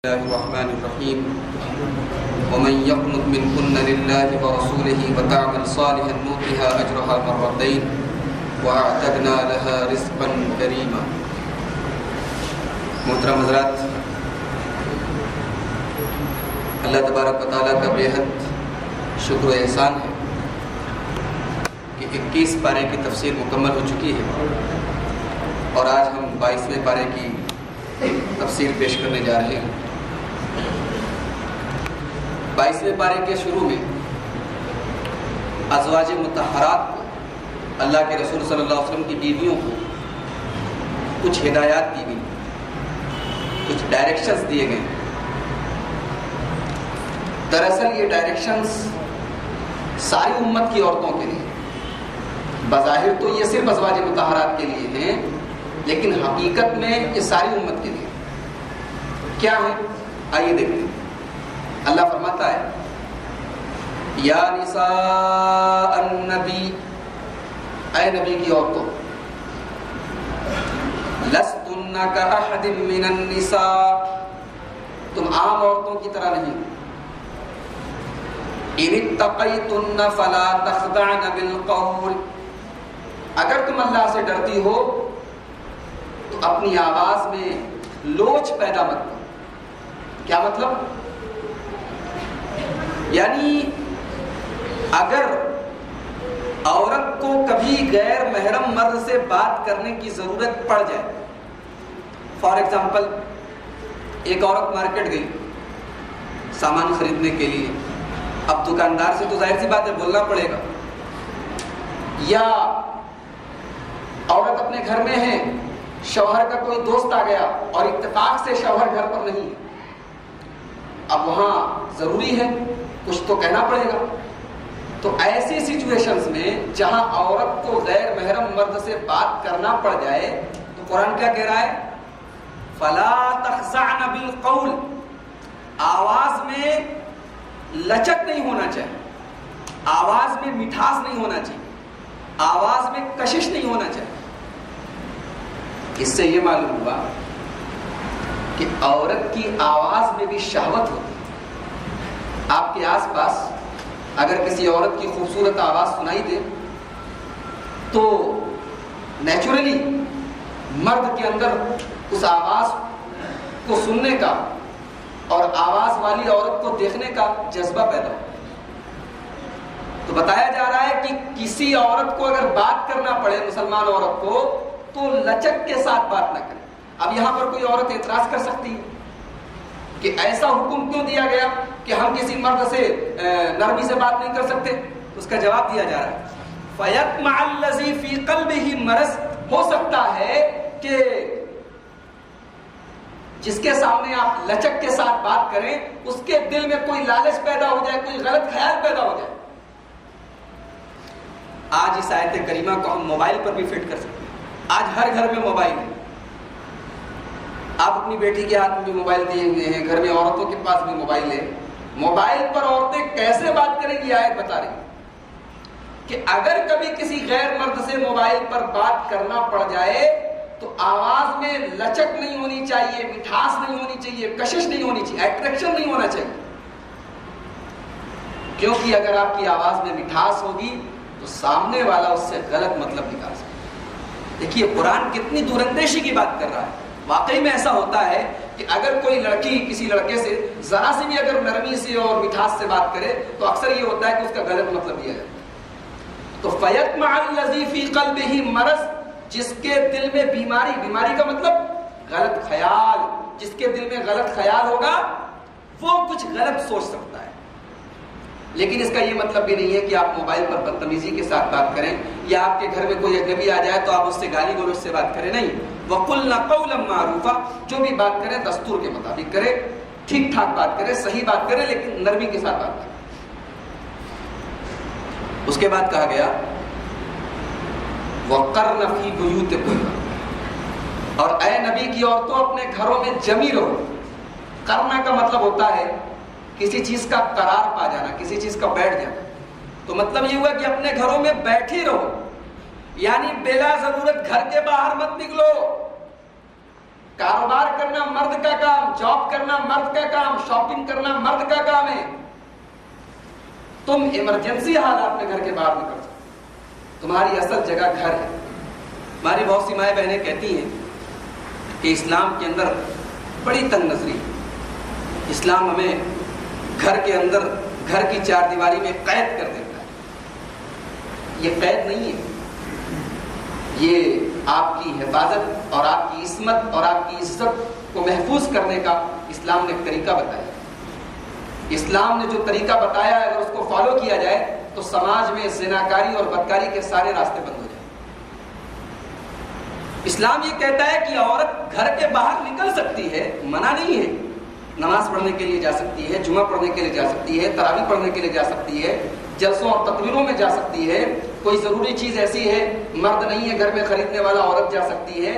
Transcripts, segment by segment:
الله الرحمن الرحيم ومن يقنط منكن لله ورسوله وتعمل صالحا نؤتها أجرها مرتين وأعتدنا لها رزقا كريما. محترم حضرات، اللہ تبارک و تعالیٰ کا بےحد شکر و احسان ہے کہ 21 پارے کی تفسیر مکمل ہو چکی ہے اور آج ہم 22ویں پارے کی تفسیر پیش کرنے جا رہے ہیں۔ 22ویں پارے کے شروع میں ازواج مطہرات کو، اللہ کے رسول صلی اللہ علیہ وسلم کی بیویوں کو کچھ ہدایات دی گئی، کچھ ڈائریکشنز دیے گئے۔ دراصل یہ ڈائریکشنز ساری امت کی عورتوں کے لیے، بظاہر تو یہ صرف ازواج مطہرات کے لیے ہیں، لیکن حقیقت میں یہ ساری امت کے لیے کیا ہے؟ آئیے دیکھتے ہیں۔ اللہ فرماتا ہے یا نساء النبی، اے نبی کی عورتوں، لستن کاحد من النساء، تم عام عورتوں کی طرح نہیں۔ ان اتقیتن فلا تخضعن بالقول، اگر تم اللہ سے ڈرتی ہو تو اپنی آواز میں لوچ پیدا مت کرو۔ کیا مطلب؟ یعنی اگر عورت کو کبھی غیر محرم مرد سے بات کرنے کی ضرورت پڑ جائے، فار ایگزامپل ایک عورت مارکیٹ گئی سامان خریدنے کے لیے، اب دکاندار سے تو ظاہر سی بات ہے بولنا پڑے گا، یا عورت اپنے گھر میں ہے، شوہر کا کوئی دوست آ گیا اور اتفاق سے شوہر گھر پر نہیں، اب وہاں ضروری ہے کچھ تو کہنا پڑے گا۔ تو ایسی سچویشنز میں جہاں عورت کو غیر محرم مرد سے بات کرنا پڑ جائے تو قرآن کیا کہہ رہا ہے؟ فلا تخضعن بالقول، آواز میں لچک نہیں ہونا چاہیے، آواز میں مٹھاس نہیں ہونا چاہیے، آواز میں کشش نہیں ہونا چاہیے۔ اس سے یہ معلوم ہوا کہ عورت کی آواز میں بھی شہوت ہوتی ہے۔ آپ کے آس پاس اگر کسی عورت کی خوبصورت آواز سنائی دے تو نیچرلی مرد کے اندر اس آواز کو سننے کا اور آواز والی عورت کو دیکھنے کا جذبہ پیدا ہو۔ تو بتایا جا رہا ہے کہ کسی عورت کو اگر بات کرنا پڑے، مسلمان عورت کو، تو لچک کے ساتھ بات نہ کرے۔ اب یہاں پر کوئی عورت اعتراض کر سکتی ہے کہ ایسا حکم کیوں دیا گیا کہ ہم کسی مرد سے نرمی سے بات نہیں کر سکتے؟ اس کا جواب دیا جا رہا ہے فَيَطْمَعَ الَّذِي فِي قَلْبِهِ مَرَضٌ، ہو سکتا ہے کہ جس کے سامنے آپ لچک کے ساتھ بات کریں اس کے دل میں کوئی لالچ پیدا ہو جائے، کوئی غلط خیال پیدا ہو جائے۔ آج اس آیت کریمہ کو ہم موبائل پر بھی فٹ کر سکتے ہیں۔ آج ہر گھر میں موبائل ہے، آپ اپنی بیٹی کے ہاتھ میں بھی موبائل دیے ہوئے ہیں، گھر میں عورتوں کے پاس بھی موبائل ہے۔ موبائل پر عورتیں کیسے بات کریں گی؟ آیت بتا رہی کہ اگر کبھی کسی غیر مرد سے موبائل پر بات کرنا پڑ جائے تو آواز میں لچک نہیں ہونی چاہیے، مٹھاس نہیں ہونی چاہیے، کشش نہیں ہونی چاہیے، اٹریکشن نہیں ہونا چاہیے، کیونکہ اگر آپ کی آواز میں مٹھاس ہوگی تو سامنے والا اس سے غلط مطلب نکال سکتا ہے۔ دیکھیے قرآن کتنی دور اندیشی کی بات کر رہا ہے۔ واقعی میں ایسا ہوتا ہے کہ اگر کوئی لڑکی کسی لڑکے سے ذرا سی بھی اگر نرمی سے اور مٹھاس سے بات کرے تو اکثر یہ ہوتا ہے کہ اس کا غلط مطلب لیا جاتا ہے۔ تو فَيَطْمَعَ الَّذِي فِي قَلْبِهِ مَرَضٌ، جس کے دل میں بیماری، بیماری کا مطلب غلط خیال، جس کے دل میں غلط خیال ہوگا وہ کچھ غلط سوچ سکتا ہے۔ لیکن اس کا یہ مطلب بھی نہیں ہے کہ آپ موبائل پر بدتمیزی کے ساتھ بات کریں، یا آپ کے گھر میں کوئی اجنبی آ جائے تو آپ اس سے گالی گلوچ سے بات کریں، نہیں۔ وَقُلْنَا قَوْلًا مَعْرُوفًا، جو بھی بات کریں دستور کے مطابق کرے، ٹھیک ٹھاک بات کرے، صحیح بات کرے، لیکن نرمی کے ساتھ بات کرے۔ اس کے بعد کہا گیا وَقَرْنَ فِي بُيُوتِكُنَّ، اور اے نبی کی عورتوں اپنے گھروں میں جمی رہو۔ کرنا کا مطلب ہوتا ہے کسی چیز کا قرار پا جانا، کسی چیز کا بیٹھ جانا۔ تو مطلب یہ ہوا کہ اپنے گھروں میں بیٹھی رہو، یعنی بلا ضرورت گھر کے باہر مت نکلو۔ کاروبار کرنا مرد کا کام، جاب کرنا مرد کا کام، شاپنگ کرنا مرد کا کام ہے. تم ایمرجنسی حالات میں گھر کے باہر نکل سکتے، تمہاری اصل جگہ گھر ہے. ہماری بہت سی مائیں بہنیں کہتی ہیں کہ اسلام کے اندر بڑی تنگ نظری ہے، اسلام ہمیں گھر کے اندر گھر کی چار دیواری میں قید کر دیتا ہے. یہ قید نہیں ہے، یہ آپ کی حفاظت اور آپ کی عصمت اور آپ کی عزت کو محفوظ کرنے کا اسلام نے ایک طریقہ بتایا. اسلام نے جو طریقہ بتایا ہے اگر اس کو فالو کیا جائے تو سماج میں زناکاری اور بدکاری کے سارے راستے بند ہو جائیں. اسلام یہ کہتا ہے کہ عورت گھر کے باہر نکل سکتی ہے، منع نہیں ہے، نماز پڑھنے کے لیے جا سکتی ہے، جمعہ پڑھنے کے لیے جا سکتی ہے، تراویح پڑھنے کے لیے جا سکتی ہے، جلسوں اور تقریروں میں جا سکتی ہے. کوئی ضروری چیز ایسی ہے مرد نہیں ہے گھر میں خریدنے والا، عورت جا سکتی ہے.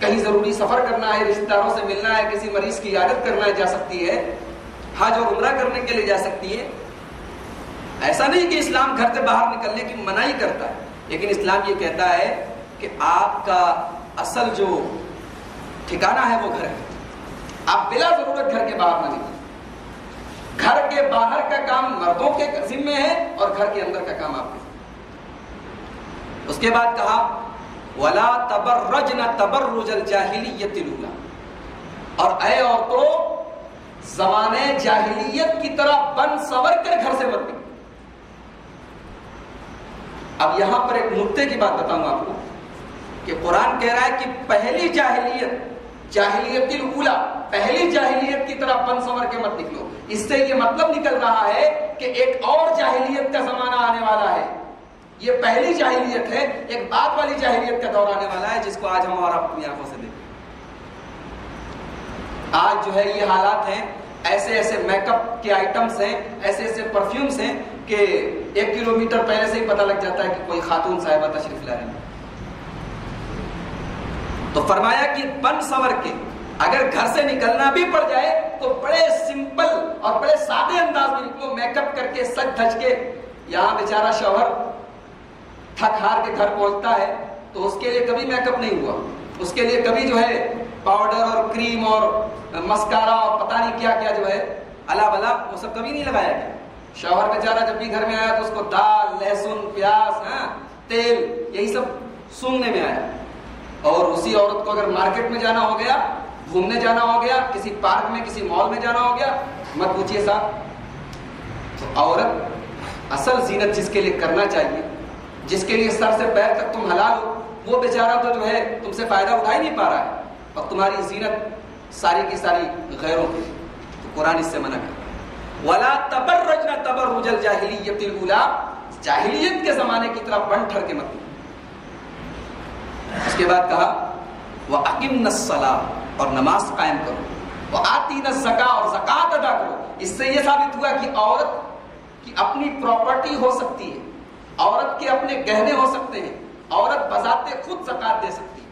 کہیں ضروری سفر کرنا ہے، رشتہ داروں سے ملنا ہے، کسی مریض کی عیادت کرنا ہے، جا سکتی ہے. حج اور عمرہ کرنے کے لیے جا سکتی ہے. ایسا نہیں کہ اسلام گھر سے باہر نکلنے کی منائی کرتا ہے، لیکن اسلام یہ کہتا ہے کہ آپ کا اصل جو ٹھکانہ ہے وہ گھر ہے. آپ بلا ضرورت گھر کے باہر نہ نکلیں. گھر کے باہر کا کام مردوں کے ذمے ہے اور گھر کے اندر کا کام آپ کے ذمے. اس کے بعد کہا وَلَا تَبَرَّجْنَ تَبَرُّجَ الْجَاهِلِيَّةِ الْأُولَىٰ، اور اے عورتوں زمانے جاہلیت کی طرح بن سور کر گھر سے مت نکلو. اب یہاں پر ایک نکتے کی بات بتاؤں آپ کو کہ قرآن کہہ رہا ہے کہ پہلی جاہلیت، جاہلیت الاولیٰ، پہلی جاہلیت کی طرح بن سور کے مت نکلو. اس سے یہ مطلب نکل رہا ہے کہ ایک اور جاہلیت کا زمانہ آنے والا ہے. یہ پہلی جاہلیت ہے، ایک بعد والی جاہلیت کا دور آنے والا ہے جس کو آج ہم اور اپنی آنکھوں سے دیکھیں. آج جو ہے یہ حالات ہیں، ایسے ایسے میک اپ کے آئٹمس ہیں، ایسے ایسے پرفیومز ہیں کہ 1 کلومیٹر پہلے سے ہی پتہ لگ جاتا ہے کہ کوئی خاتون صاحبہ تشریف لا رہی ہے. تو فرمایا کہ بن سور کے اگر گھر سے نکلنا بھی پڑ جائے تو بڑے سمپل اور بڑے سادے انداز میں نکلو، میک اپ کر کے، سج دھج کے. یہاں بیچارہ شوہر تھک ہار کے گھر پہنچتا ہے تو اس کے لیے کبھی میک اپ نہیں ہوا، اس کے لیے کبھی جو ہے پاؤڈر اور کریم اور مسکارا اور پتہ نہیں کیا کیا جو ہے الا بلا وہ سب کبھی نہیں لگایا گیا. شوہر بیچارہ جب بھی گھر میں آیا تو اس کو دال، لہسن، پیاز، تیل یہی سب سونگنے میں آیا. اور اسی عورت کو اگر مارکیٹ میں جانا ہو گیا، گھومنے جانا ہو گیا، کسی پارک میں کسی مال میں جانا ہو گیا، مت پوچھیے صاحب. تو عورت اصل زینت جس کے لیے کرنا چاہیے، جس کے لیے سر سے پیر تک تم حلال ہو، وہ بیچارہ تو جو ہے تم سے فائدہ اٹھا ہی نہیں پا رہا ہے اور تمہاری زینت ساری کی ساری غیروں کی. تو قرآن اس سے منع کرتا ہے وَلَا تَبَرَّجْنَ تَبَرُّجَ الْجَاهِلِيَّةِ الْأُولَىٰ، جاہلیت کے زمانے کی طرح بن ٹھر کے مت. اس کے بعد کہا وَأَقِمْنَ الصَّلَاةَ، اور نماز قائم کرو، وَآتِينَ الزَّكَاةَ، اور زکات ادا کرو. اس سے یہ ثابت ہوا کہ عورت کی اپنی پراپرٹی ہو سکتی ہے، عورت کے اپنے گہنے ہو سکتے ہیں، عورت بذات خود زکات دے سکتی ہے.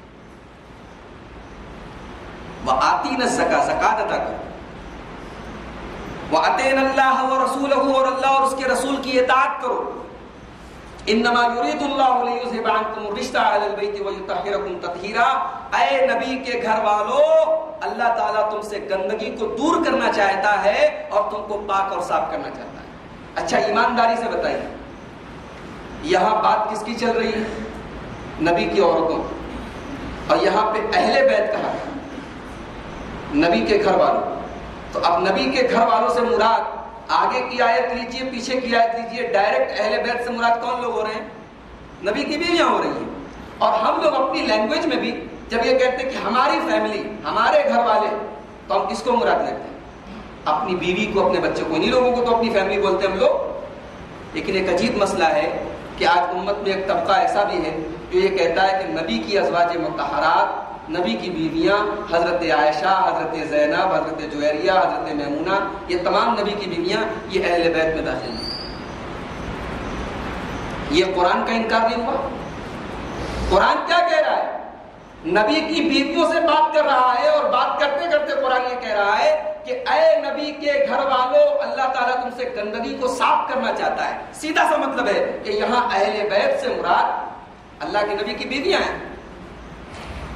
وَآتِينَ الزَّكَاةَ، زکات ادا کرو. وَأَطِيعْنَ اللَّهَ وَرَسُولَهُ، اور اللہ اور اس کے رسول کی اطاعت کرو. انما یرید اللہ لیذھب عنکم الرجس اہل البیت ویطہرکم تطہیرا، اے نبی کے گھر والوں اللہ تعالیٰ تم سے گندگی کو دور کرنا چاہتا ہے اور تم کو پاک اور صاف کرنا چاہتا ہے. اچھا ایمانداری سے بتائیے یہاں بات کس کی چل رہی ہے؟ نبی کی عورتوں. اور یہاں پہ اہل بیت کہا گیا، نبی کے گھر والوں. تو اب نبی کے گھر والوں سے مراد آگے کی آیت لیجئے، پیچھے کی آیت لیجئے، ڈائریکٹ اہل بیت سے مراد کون لوگ ہو رہے ہیں؟ نبی کی بیویاں ہو رہی ہیں. اور ہم لوگ اپنی لینگویج میں بھی جب یہ کہتے ہیں کہ ہماری فیملی، ہمارے گھر والے، تو ہم کس کو مراد لیتے ہیں؟ اپنی بیوی کو، اپنے بچے کو. انہی لوگوں کو تو اپنی فیملی بولتے ہیں ہم لوگ. لیکن ایک عجیب مسئلہ ہے کہ آج امت میں ایک طبقہ ایسا بھی ہے جو یہ کہتا ہے کہ نبی کی ازواج مطہرات، نبی کی بیویاں، حضرت عائشہ، حضرت زینب، حضرت جویریہ، حضرت میمونہ، یہ تمام نبی کی بیویاں یہ اہل بیت میں داخل ہیں. یہ قرآن کا انکار نہیں ہوا. قرآن کیا کہہ رہا ہے؟ نبی کی بیویوں سے بات کر رہا ہے اور بات کرتے کرتے قرآن یہ کہہ رہا ہے کہ اے نبی کے گھر والوں اللہ تعالیٰ تم سے گندگی کو صاف کرنا چاہتا ہے. سیدھا سا مطلب ہے کہ یہاں اہل بیت سے مراد اللہ کے نبی کی بیویاں ہیں.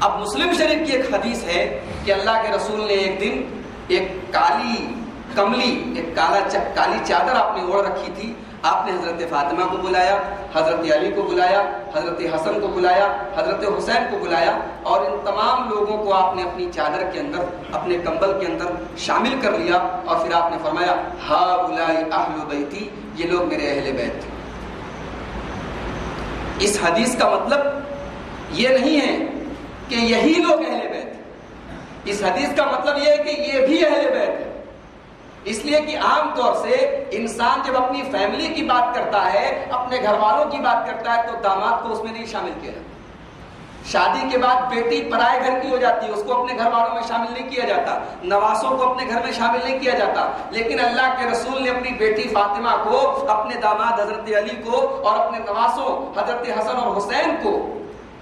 اب مسلم شریف کی ایک حدیث ہے کہ اللہ کے رسول نے ایک دن ایک کالی کملی، ایک کالی چادر آپ نے اوڑھ رکھی تھی. آپ نے حضرت فاطمہ کو بلایا، حضرت علی کو بلایا، حضرت حسن کو بلایا، حضرت حسین کو بلایا، اور ان تمام لوگوں کو آپ نے اپنی چادر کے اندر، اپنے کمبل کے اندر شامل کر لیا، اور پھر آپ نے فرمایا ہؤلاء اہل بیتی، یہ لوگ میرے اہل بیت تھے. اس حدیث کا مطلب یہ نہیں ہے کہ یہی لوگ اہل بیت ہیں. اس حدیث کا مطلب یہ ہے کہ یہ بھی اہل بیت ہے. اس لیے کہ عام طور سے انسان جب اپنی فیملی کی بات کرتا ہے، اپنے گھر والوں کی بات کرتا ہے، تو داماد کو اس میں نہیں شامل کیا جاتا. شادی کے بعد بیٹی پرائے گھر کی ہو جاتی ہے، اس کو اپنے گھر والوں میں شامل نہیں کیا جاتا، نواسوں کو اپنے گھر میں شامل نہیں کیا جاتا. لیکن اللہ کے رسول نے اپنی بیٹی فاطمہ کو، اپنے داماد حضرت علی کو، اور اپنے نواسوں حضرت حسن اور حسین کو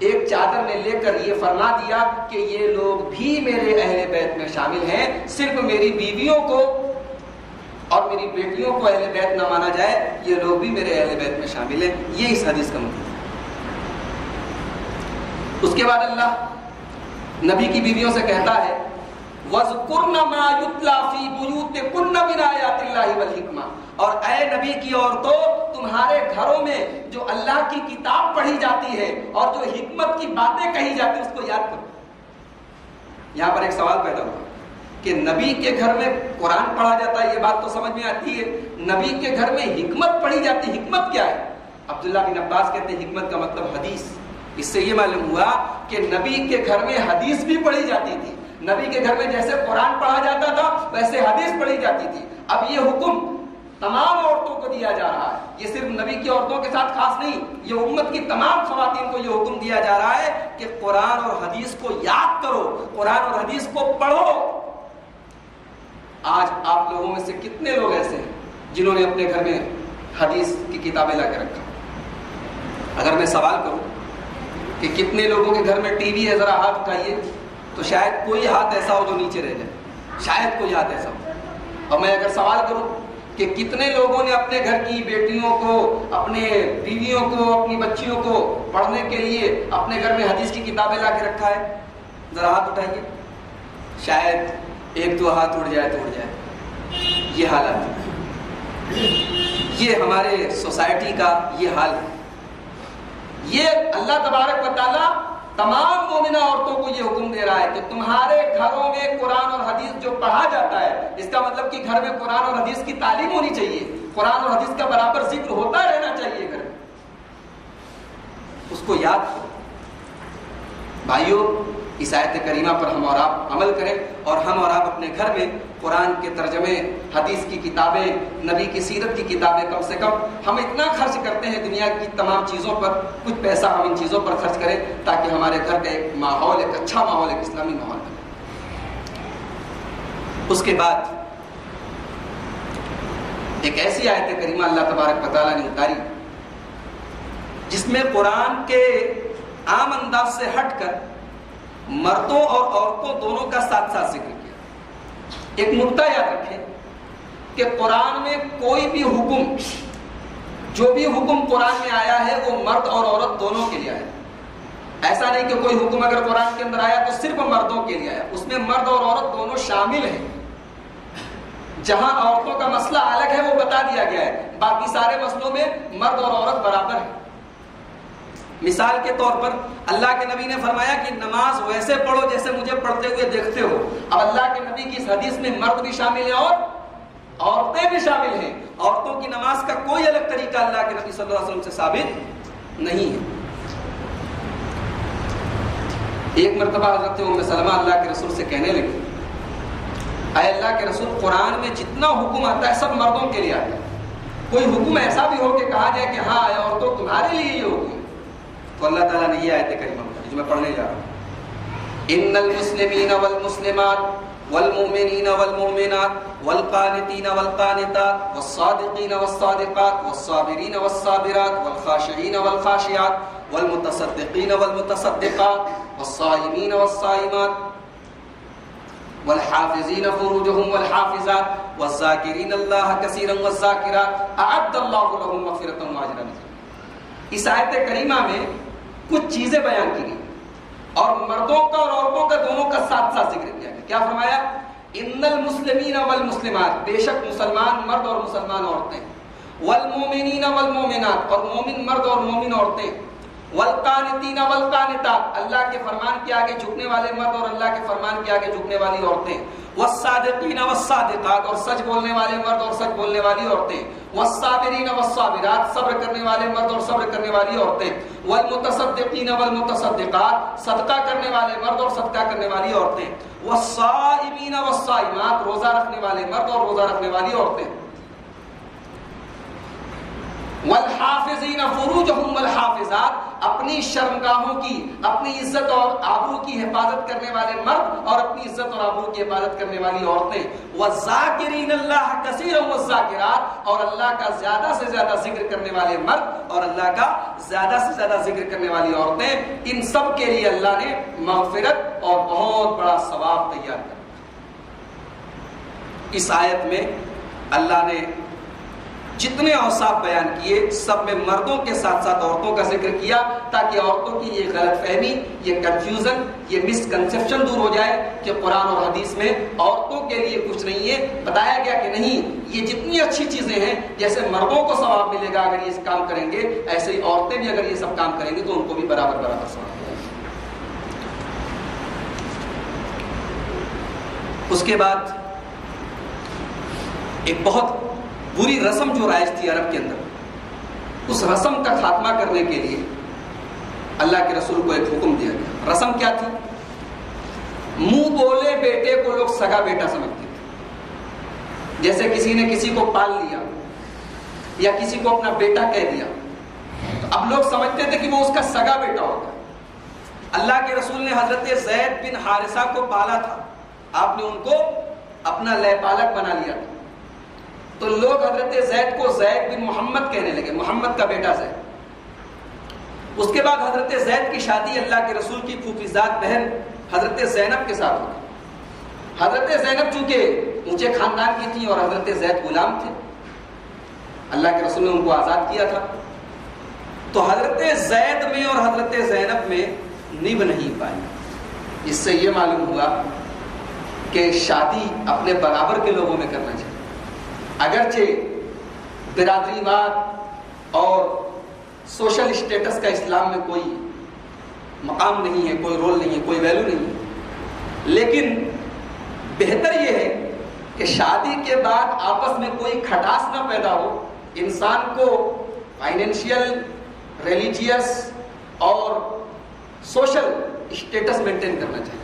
ایک چادر میں لے کر یہ فرما دیا کہ یہ لوگ بھی میرے اہل بیت میں شامل ہیں. صرف میری بیویوں کو اور میری بیٹیوں کو اہل بیت نہ مانا جائے، یہ لوگ بھی میرے اہل بیت میں شامل ہیں. یہ اس حدیث کا مطلب ہے. اس کے بعد اللہ نبی کی بیویوں سے کہتا ہے وَاذْكُرْنَ مَا يُتْلَى فِي بُيُوتِكُنَّ مِنْ آيَاتِ اللَّهِ وَالْحِكْمَةِ، اور اے نبی کی عورتوں، تمہارے گھروں میں جو اللہ کی کتاب پڑھی جاتی ہے اور جو حکمت کی باتیں کہی جاتی ہیں اس کو یاد کرو. یہاں پر ایک سوال پیدا ہوا کہ نبی کے گھر میں قرآن پڑھا جاتا ہے، یہ بات تو سمجھ میں آتی ہے. نبی کے گھر میں حکمت پڑھی جاتی ہے، حکمت کیا ہے؟ عبداللہ بن عباس کہتے ہیں حکمت کا مطلب حدیث. اس سے یہ معلوم ہوا کہ نبی کے گھر میں حدیث بھی پڑھی جاتی تھی. نبی کے گھر میں جیسے قرآن پڑھا جاتا تھا ویسے حدیث پڑھی جاتی تھی. اب یہ حکم تمام عورتوں کو دیا جا رہا ہے. یہ صرف نبی کی عورتوں کے ساتھ خاص نہیں، یہ امت کی تمام خواتین کو یہ حکم دیا جا رہا ہے کہ قرآن اور حدیث کو یاد کرو، قرآن اور حدیث کو پڑھو. آج آپ لوگوں میں سے کتنے لوگ ایسے ہیں جنہوں نے اپنے گھر میں حدیث کی کتابیں لا کے رکھا؟ اگر میں سوال کروں کہ کتنے لوگوں کے گھر میں ٹی وی ہے، ذرا ہاتھ اٹھائیے، تو شاید کوئی ہاتھ ایسا ہو جو نیچے رہ جائے، شاید کوئی ہاتھ ایسا ہو. اور میں اگر سوال کروں کہ کتنے لوگوں نے اپنے گھر کی بیٹیوں کو، اپنے بیویوں کو، اپنی بچیوں کو پڑھنے کے لیے اپنے گھر میں حدیث کی کتابیں لا کے رکھا ہے، ذرا ہاتھ اٹھائیے. شاید ایک دو ہاتھ اڑ جائے تو اڑ جائے. یہ حالت ہے، یہ ہمارے سوسائٹی کا یہ حال ہے. یہ اللہ تبارک و تعالیٰ تمام مومنہ عورتوں کو یہ حکم دے رہا ہے کہ تمہارے گھروں میں قرآن اور حدیث جو پڑھا جاتا ہے، اس کا مطلب کہ گھر میں قرآن اور حدیث کی تعلیم ہونی چاہیے، قرآن اور حدیث کا برابر ذکر ہوتا رہنا چاہیے گھر میں. اس کو یاد کرو. بھائیو، اس آیت کریمہ پر ہم اور آپ عمل کریں، اور ہم اور آپ اپنے گھر میں قرآن کے ترجمے، حدیث کی کتابیں، نبی کی سیرت کی کتابیں، کم سے کم ہم اتنا خرچ کرتے ہیں دنیا کی تمام چیزوں پر، کچھ پیسہ ہم ان چیزوں پر خرچ کریں تاکہ ہمارے گھر کا ایک ماحول، ایک اچھا ماحول، ایک اسلامی ماحول بنے. اس کے بعد ایک ایسی آیت کریمہ اللہ تبارک و تعالیٰ نے اتاری جس میں قرآن کے عام انداز سے ہٹ کر مردوں اور عورتوں دونوں کا ساتھ ساتھ ذکر کیا. ایک نقطہ یاد رکھیں کہ قرآن میں کوئی بھی حکم، جو بھی حکم قرآن میں آیا ہے وہ مرد اور عورت دونوں کے لیے آیا. ایسا نہیں کہ کوئی حکم اگر قرآن کے اندر آیا تو صرف مردوں کے لیے آیا، اس میں مرد اور عورت دونوں شامل ہیں. جہاں عورتوں کا مسئلہ الگ ہے وہ بتا دیا گیا ہے، باقی سارے مسئلوں میں مرد اور عورت برابر ہیں. مثال کے طور پر اللہ کے نبی نے فرمایا کہ نماز ویسے پڑھو جیسے مجھے پڑھتے ہوئے دیکھتے ہو. اب اللہ کے نبی کی اس حدیث میں مرد بھی شامل ہیں اور عورتیں بھی شامل ہیں. عورتوں کی نماز کا کوئی الگ طریقہ اللہ کے نبی صلی اللہ علیہ وسلم سے ثابت نہیں ہے. ایک مرتبہ حضرت ام سلمہ اللہ کے رسول سے کہنے لگی، اے اللہ کے رسول، قرآن میں جتنا حکم آتا ہے سب مردوں کے لیے آتا ہے، کوئی حکم ایسا بھی ہو کہ کہا جائے کہ ہاں اے عورتوں تمہارے لیے یہ حکم ہے؟ تو اللہ تعالیٰ نے یہ آیت کریمہ بتائی جو میں پڑھنے جا رہا ہوں. ان المسلمین والمسلمات والمؤمنین والمؤمنات والقانتین والقانتات والصادقین والصادقات والصابرین والصابرات والخاشعین والخاشعات والمتصدقین والمتصدقات والصائمین والصائمات والحافظین فروجهم والحافظات والذاکرین اللہ کثیرا والذاکرات اعد اللہ لهم مغفرۃ واجرا عظیما. اس آیت کریمہ میں کچھ چیزیں بیان کی گئی. اور مردوں کا اور عورتوں کا دونوں کا ساتھ ساتھ ذکر کیا گیا. کیا فرمایا؟ ان المسلمین والمسلمات، بے شک مسلمان مرد اور مسلمان عورتیں، والمومنین والمومنات، اور مومن مرد اور مومن عورتیں، والقانتین والقانتات، اللہ کے فرمان کے آگے جھکنے والے مرد اور اللہ کے فرمان کے آگے جھکنے والی عورتیں، والصادقین والصادقات، اور سچ بولنے والے مرد اور سچ بولنے والی عورتیں، والصابرین والصابرات، صبر کرنے والے مرد اور صبر کرنے والی عورتیں، والمتصدقین والمتصدقات، صدقہ کرنے والے مرد اور صدقہ کرنے والی عورتیں، والصائمین والصائمات، روزہ رکھنے والے مرد اور روزہ رکھنے والی عورتیں، والحافظین فروجہم والحافظات، اپنی شرمگاہوں کی، اپنی عزت اور آبرو کی حفاظت کرنے والے مرد اور اپنی عزت اور آبرو کی حفاظت کرنے والی عورتیں، والذاکرین اللہ کثیرا والذاکرات، اور اللہ کا زیادہ سے زیادہ ذکر کرنے والے مرد اور اللہ کا زیادہ سے زیادہ ذکر کرنے والی عورتیں. ان سب کے لیے اللہ نے مغفرت اور بہت بڑا ثواب تیار کر. اس آیت میں اللہ نے جتنے اوصاف بیان کیے سب میں مردوں کے ساتھ ساتھ عورتوں کا ذکر کیا تاکہ عورتوں کی یہ غلط فہمی، یہ کنفیوژن، یہ مسکنسیپشن دور ہو جائے کہ قرآن اور حدیث میں عورتوں کے لیے کچھ نہیں ہے. بتایا گیا کہ نہیں، یہ جتنی اچھی چیزیں ہیں، جیسے مردوں کو ثواب ملے گا اگر یہ کام کریں گے، ایسے ہی عورتیں بھی اگر یہ سب کام کریں گے تو ان کو بھی برابر برابر ثواب ملے گا. اس کے بعد ایک بہت بری رسم جو رائج تھی عرب کے اندر، اس رسم کا خاتمہ کرنے کے لیے اللہ کے رسول کو ایک حکم دیا گیا. رسم کیا تھی؟ منہ بولے بیٹے کو لوگ سگا بیٹا سمجھتے تھے. جیسے کسی نے کسی کو پال لیا یا کسی کو اپنا بیٹا کہہ دیا تو اب لوگ سمجھتے تھے کہ وہ اس کا سگا بیٹا ہوتا ہے. اللہ کے رسول نے حضرت زید بن حارثہ کو پالا تھا، آپ نے ان کو اپنا لے پالک بنا لیا تھا. تو لوگ حضرت زید کو زید بن محمد کہنے لگے، محمد کا بیٹا زید. اس کے بعد حضرت زید کی شادی اللہ کے رسول کی پھوپھیزاد بہن حضرت زینب کے ساتھ ہوئی. حضرت زینب چونکہ اونچے خاندان کی تھی اور حضرت زید غلام تھے، اللہ کے رسول نے ان کو آزاد کیا تھا. تو حضرت زید میں اور حضرت زینب میں نبھ نہیں پائی. اس سے یہ معلوم ہوا کہ شادی اپنے برابر کے لوگوں میں کرنا چاہیے. اگرچہ برادری واد اور سوشل اسٹیٹس کا اسلام میں کوئی مقام نہیں ہے، کوئی رول نہیں ہے، کوئی ویلیو نہیں ہے، لیکن بہتر یہ ہے کہ شادی کے بعد آپس میں کوئی کھٹاس نہ پیدا ہو. انسان کو فائنینشیل، ریلیجیس اور سوشل اسٹیٹس مینٹین کرنا چاہیے.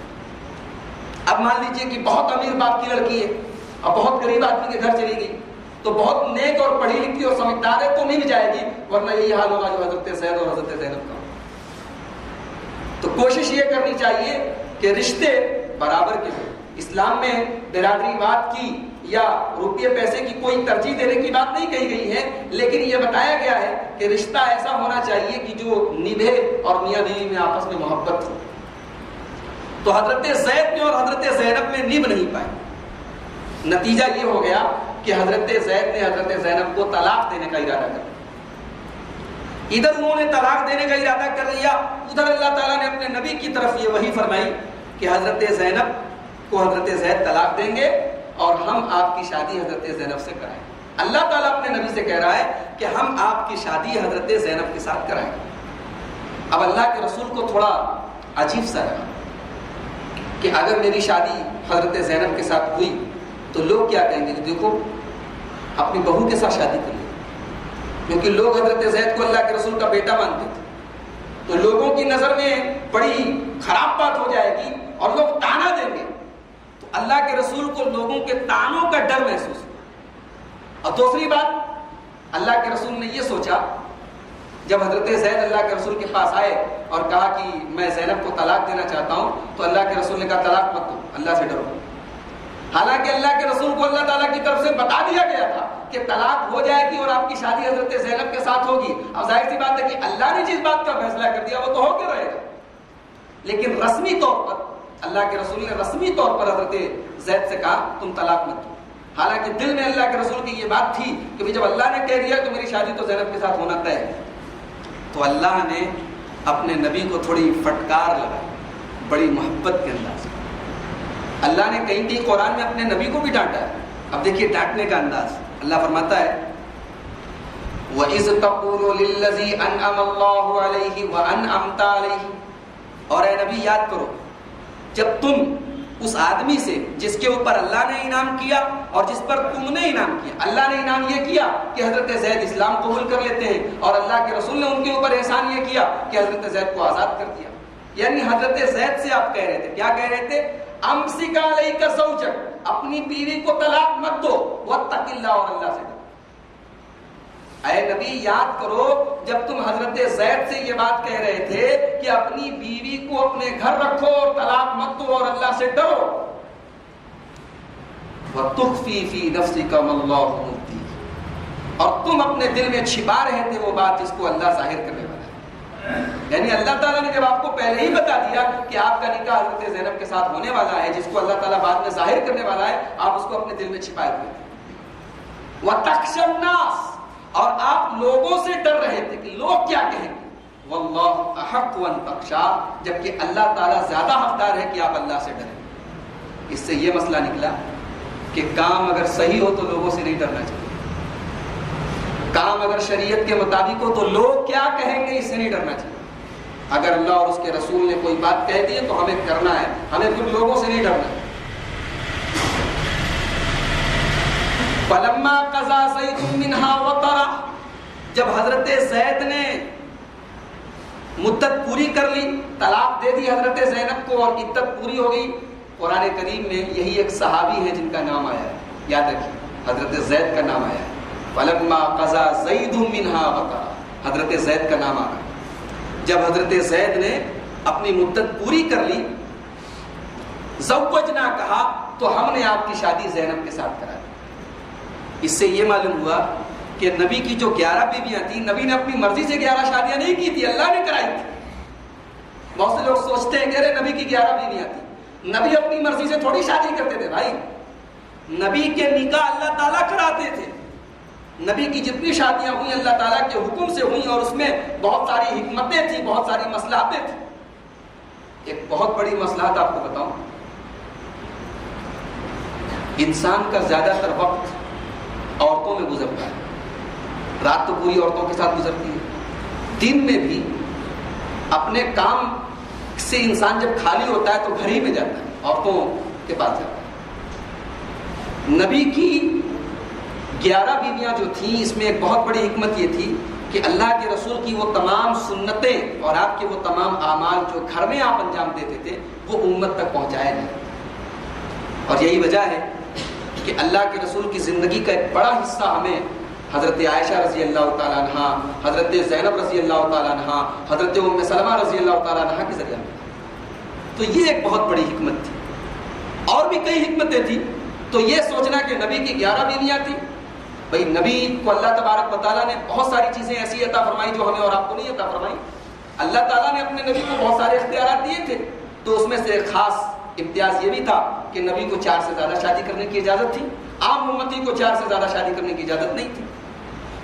اب مان لیجئے کہ بہت امیر باپ کی لڑکی ہے اور بہت غریب آدمی کے گھر چلی گئی تو بہت نیک اور پڑھی لکھی اور سمجھدار ہے تو نہیں بھی جائے گی، ورنہ یہی حال ہوگا جو حضرت زید اور حضرت زینب کا. تو کوشش یہ کرنی چاہیے کہ رشتے برابر کے ہوں. اسلام میں برادری واد کی یا روپیے پیسے کی کوئی ترجیح دینے کی بات نہیں کہی گئی ہے، لیکن یہ بتایا گیا ہے کہ رشتہ ایسا ہونا چاہیے کہ جو نبھے اور میاں بیوی میں آپس میں محبت ہو. تو حضرت زید میں اور حضرت زینب میں نبھ نہیں پائے. نتیجہ یہ ہو گیا کہ حضرت زید نے حضرت زینب کو طلاق دینے کا ارادہ کر لیا. ادھر انہوں نے طلاق دینے کا ارادہ کر لیا، ادھر اللہ تعالیٰ نے اپنے نبی کی طرف یہ وحی فرمائی کہ حضرت زینب کو حضرت زید طلاق دیں گے اور ہم آپ کی شادی حضرت زینب سے کرائیں. اللہ تعالیٰ اپنے نبی سے کہہ رہا ہے کہ ہم آپ کی شادی حضرت زینب کے ساتھ کرائیں. اب اللہ کے رسول کو تھوڑا عجیب سا لگا کہ اگر میری شادی حضرت زینب کے ساتھ ہوئی تو لوگ کیا کہیں گے کہ دیکھو اپنی بہو کے ساتھ شادی کر لی. کیونکہ لوگ حضرت زید کو اللہ کے رسول کا بیٹا مانتے تھے، تو لوگوں کی نظر میں بڑی خراب بات ہو جائے گی اور لوگ تانا دیں گے. تو اللہ کے رسول کو لوگوں کے تانوں کا ڈر محسوس ہوا. اور دوسری بات، اللہ کے رسول نے یہ سوچا، جب حضرت زید اللہ کے رسول کے پاس آئے اور کہا کہ میں زینب کو طلاق دینا چاہتا ہوں، تو اللہ کے رسول نے کہا طلاق مت دو، اللہ سے ڈرو. حالانکہ اللہ کے رسول کو اللہ تعالیٰ کی طرف سے بتا دیا گیا تھا کہ طلاق ہو جائے گی اور آپ کی شادی حضرت زینب کے ساتھ ہوگی. اب ظاہر سی بات ہے کہ اللہ نے جس بات کا فیصلہ کر دیا وہ تو ہو کے رہے گا. لیکن رسمی طور پر اللہ کے رسول نے رسمی طور پر حضرت زید سے کہا تم طلاق مت دو. حالانکہ دل میں اللہ کے رسول کی یہ بات تھی کہ جب اللہ نے کہہ دیا تو میری شادی تو زینب کے ساتھ ہونا طے ہے. تو اللہ نے اپنے نبی کو تھوڑی فٹکار لگائی بڑی محبت کے انداز میں. اللہ نے کہیں قرآن میں اپنے نبی کو بھی ڈانٹا ہے. اب دیکھیے ڈانٹنے کا انداز. اللہ فرماتا ہے وَإِذْ تَقُولُ لِلَّذِي أَنْعَمَ اللَّهُ عَلَيْهِ وَأَنْعَمْتَ عَلَيْهِ. اور اے نبی یاد کرو جب تم اس آدمی سے جس کے اوپر اللہ نے انعام کیا اور جس پر تم نے انعام کیا. اللہ نے انعام یہ کیا کہ حضرت زید اسلام قبول کر لیتے ہیں اور اللہ کے رسول نے ان کے اوپر احسان یہ کیا کہ حضرت زید کو آزاد کر دیا. یعنی حضرت زید سے آپ کہہ رہے تھے, کیا کہہ رہے تھے؟ امسک علیک زوجک, اپنی بیوی کو طلاق مت دو, واتق اللہ, اور اللہ سے ڈرو. اے نبی یاد کرو جب تم حضرت زید سے یہ بات کہہ رہے تھے کہ اپنی بیوی کو اپنے گھر رکھو اور طلاق مت دو اور اللہ سے ڈرو. وَتُخْفِي فِي نَفْسِكَ مَا اللَّهُ مُبْدِيهِ, اور تم اپنے دل میں چھپا رہے تھے وہ بات جس کو اللہ ظاہر کرنے والا ہے. یعنی اللہ تعالیٰ نے جب آپ کو پہلے ہی بتا دیا کہ آپ کا نکاح حضرت زینب کے ساتھ ہونے والا ہے, جس کو اللہ تعالیٰ بعد میں ظاہر کرنے والا ہے, آپ اس کو اپنے دل میں چھپائے ہوئے تھے. وَتَخْشَى النَّاسَ, اور آپ لوگوں سے ڈر رہے تھے کہ لوگ کیا کہیں گے. وَاللَّهُ أَحَقُّ أَن تَخْشَىٰ, جبکہ اللہ تعالیٰ زیادہ حقدار ہے کہ آپ اللہ سے ڈریں. اس سے یہ مسئلہ نکلا کہ کام اگر صحیح ہو تو لوگوں سے نہیں ڈرنا چاہیے. کام اگر شریعت کے مطابق ہو تو لوگ کیا کہیں گے اس سے نہیں ڈرنا چاہیے. اگر اللہ اور اس کے رسول نے کوئی بات کہہ دی ہے تو ہمیں کرنا ہے, ہمیں پھر لوگوں سے نہیں ڈرنا ہے. فَلَمَّا قَضَىٰ زَيْدٌ مِّنْهَا وَطَرًا, جب حضرت زید نے مدت پوری کر لی, طلاق دے دی حضرت زینب کو اور عدت پوری ہو گئی. قرآن کریم میں یہی ایک صحابی ہے جن کا نام آیا ہے, یاد رکھیے حضرت زید کا نام آیا ہے. فَلَمَّا قَضَىٰ زَيْدٌ مِّنْهَا وَطَرًا, حضرت زید کا نام آ گیا. جب حضرت زید نے اپنی مدت پوری کر لی, زوجنا کہا, تو ہم نے آپ کی شادی زینب کے ساتھ کرا دی. اس سے یہ معلوم ہوا کہ نبی کی جو 11 بیویاں تھیں, نبی نے اپنی مرضی سے 11 شادیاں نہیں کی تھی, اللہ نے کرائی تھی. بہت سے لوگ سوچتے ہیں کہ ارے نبی کی 11 بیویاں تھیں. نبی اپنی مرضی سے تھوڑی شادی کرتے تھے بھائی. نبی کے نکاح اللہ تعالیٰ کراتے تھے. نبی کی جتنی شادیاں ہوئی اللہ تعالیٰ کے حکم سے ہوئی, اور اس میں بہت ساری حکمتیں تھیں, بہت ساری مصلحتیں تھیں. ایک بہت بڑی مصلحت آپ کو بتاؤں, انسان کا زیادہ تر وقت عورتوں میں گزرتا ہے. رات تو پوری عورتوں کے ساتھ گزرتی ہے, دن میں بھی اپنے کام سے انسان جب خالی ہوتا ہے تو گھر ہی میں جاتا ہے, عورتوں کے پاس جاتا ہے. نبی کی 11 بیویاں جو تھیں, اس میں ایک بہت بڑی حکمت یہ تھی کہ اللہ کے رسول کی وہ تمام سنتیں اور آپ کے وہ تمام اعمال جو گھر میں آپ انجام دیتے تھے وہ امت تک پہنچائے جائیں. اور یہی وجہ ہے کہ اللہ کے رسول کی زندگی کا ایک بڑا حصہ ہمیں حضرت عائشہ رضی اللہ تعالیٰ عنہ, حضرت زینب رضی اللہ تعالیٰ عنہ, حضرت ام سلمہ رضی اللہ تعالیٰ عنہ کے ذریعہ ملا. تو یہ ایک بہت بڑی حکمت تھی. اور بھی کئی حکمتیں تھیں. تو یہ سوچنا کہ نبی کی 11 بیویاں تھیں, بھئی نبی کو اللہ تبارک و تعالیٰ نے بہت ساری چیزیں ایسی عطا فرمائی جو ہمیں اور آپ کو نہیں عطا فرمائی. اللہ تعالیٰ نے اپنے نبی کو بہت سارے اختیارات دیے تھے, تو اس میں سے ایک خاص امتیاز یہ بھی تھا کہ نبی کو 4 سے زیادہ شادی کرنے کی اجازت تھی. عام امتی کو 4 سے زیادہ شادی کرنے کی اجازت نہیں تھی.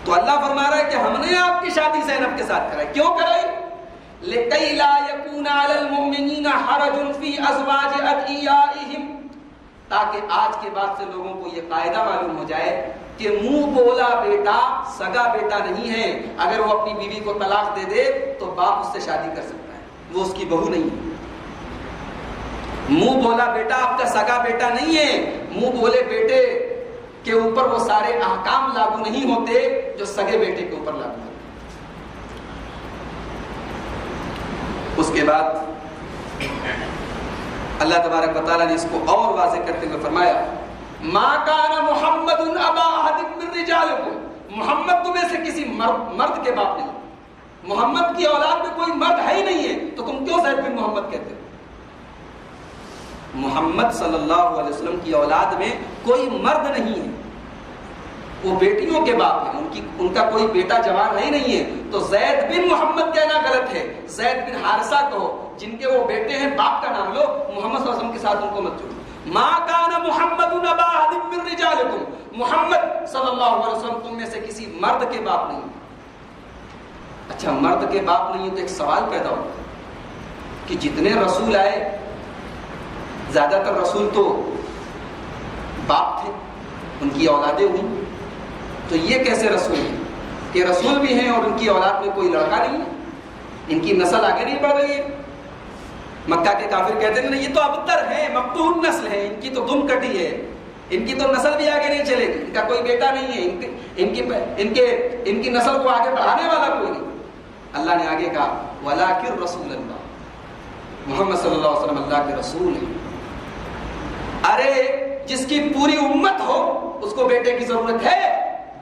تو اللہ فرما رہا ہے کہ ہم نے آپ کی شادی زینب کے ساتھ کرائی. کیوں کرائی؟ لِكَيْ لَا يَكُونَ عَلَى الْمُؤْمِنِينَ حَرَجٌ فِي أَزْوَاجِ أَدْعِيَائِهِمْ, تاکہ آج کے بعد سے لوگوں کو یہ قاعدہ معلوم ہو جائے کہ منہ بولا بیٹا سگا بیٹا نہیں ہے. اگر وہ اپنی بیوی کو طلاق دے دے تو باپ اس سے شادی کر سکتا ہے, وہ اس کی بہو نہیں ہے. منہ بولا بیٹا آپ کا سگا بیٹا نہیں ہے. منہ بولے بیٹے کے اوپر وہ سارے احکام لاگو نہیں ہوتے جو سگے بیٹے کے اوپر لاگو ہوتے. اس کے بعد اللہ تبارک و تعالیٰ نے اس کو اور واضح کرتے ہوئے فرمایا ما کان محمد ابا احد من رجالکم, محمد تمہیں سے کسی مرد کے باپ نہیں. محمد کی اولاد میں کوئی مرد ہے ہی نہیں ہے, تو تم کیوں زید بن محمد کہتے ہو؟ محمد صلی اللہ علیہ وسلم کی اولاد میں کوئی مرد نہیں ہے, وہ بیٹیوں کے باپ ہیں, ان کا کوئی بیٹا جوان ہے ہی نہیں ہے. تو زید بن محمد کہنا غلط ہے, زید بن حارثہ کہو. جن کے وہ بیٹے ہیں باپ کا نام لو, محمد صلی اللہ علیہ وسلم کے ساتھ ان کو مت جوڑو. ما کان محمد ابا احد من رجالکم, محمد صلی اللہ علیہ وسلم تم میں سے کسی مرد کے باپ نہیں. اچھا مرد کے باپ نہیں ہے تو ایک سوال پیدا ہوتا ہے کہ جتنے رسول آئے زیادہ تر رسول تو باپ تھے، ان کی اولادیں ہوئیں، تو یہ کیسے رسول ہیں کہ رسول بھی ہیں اور ان کی اولاد میں کوئی لڑکا نہیں ہے، ان کی نسل آگے نہیں بڑھ رہی ہے؟ مکہ کے کافر کہتے ہیں یہ تو ابتر ہے، مقتول نسل ہے، ان کی تو دم کٹی ہے، ان کی تو نسل بھی آگے نہیں چلے گی، ان کا کوئی بیٹا نہیں ہے، ان کی نسل کو آگے بڑھانے والا کوئی نہیں۔ اللہ نے آگے کہا وَلَٰكِن رَسُولَ اللَّهِ، محمد صلی اللہ علیہ وسلم اللہ کے رسول ہیں۔ ارے جس کی پوری امت ہو اس کو بیٹے کی ضرورت ہے،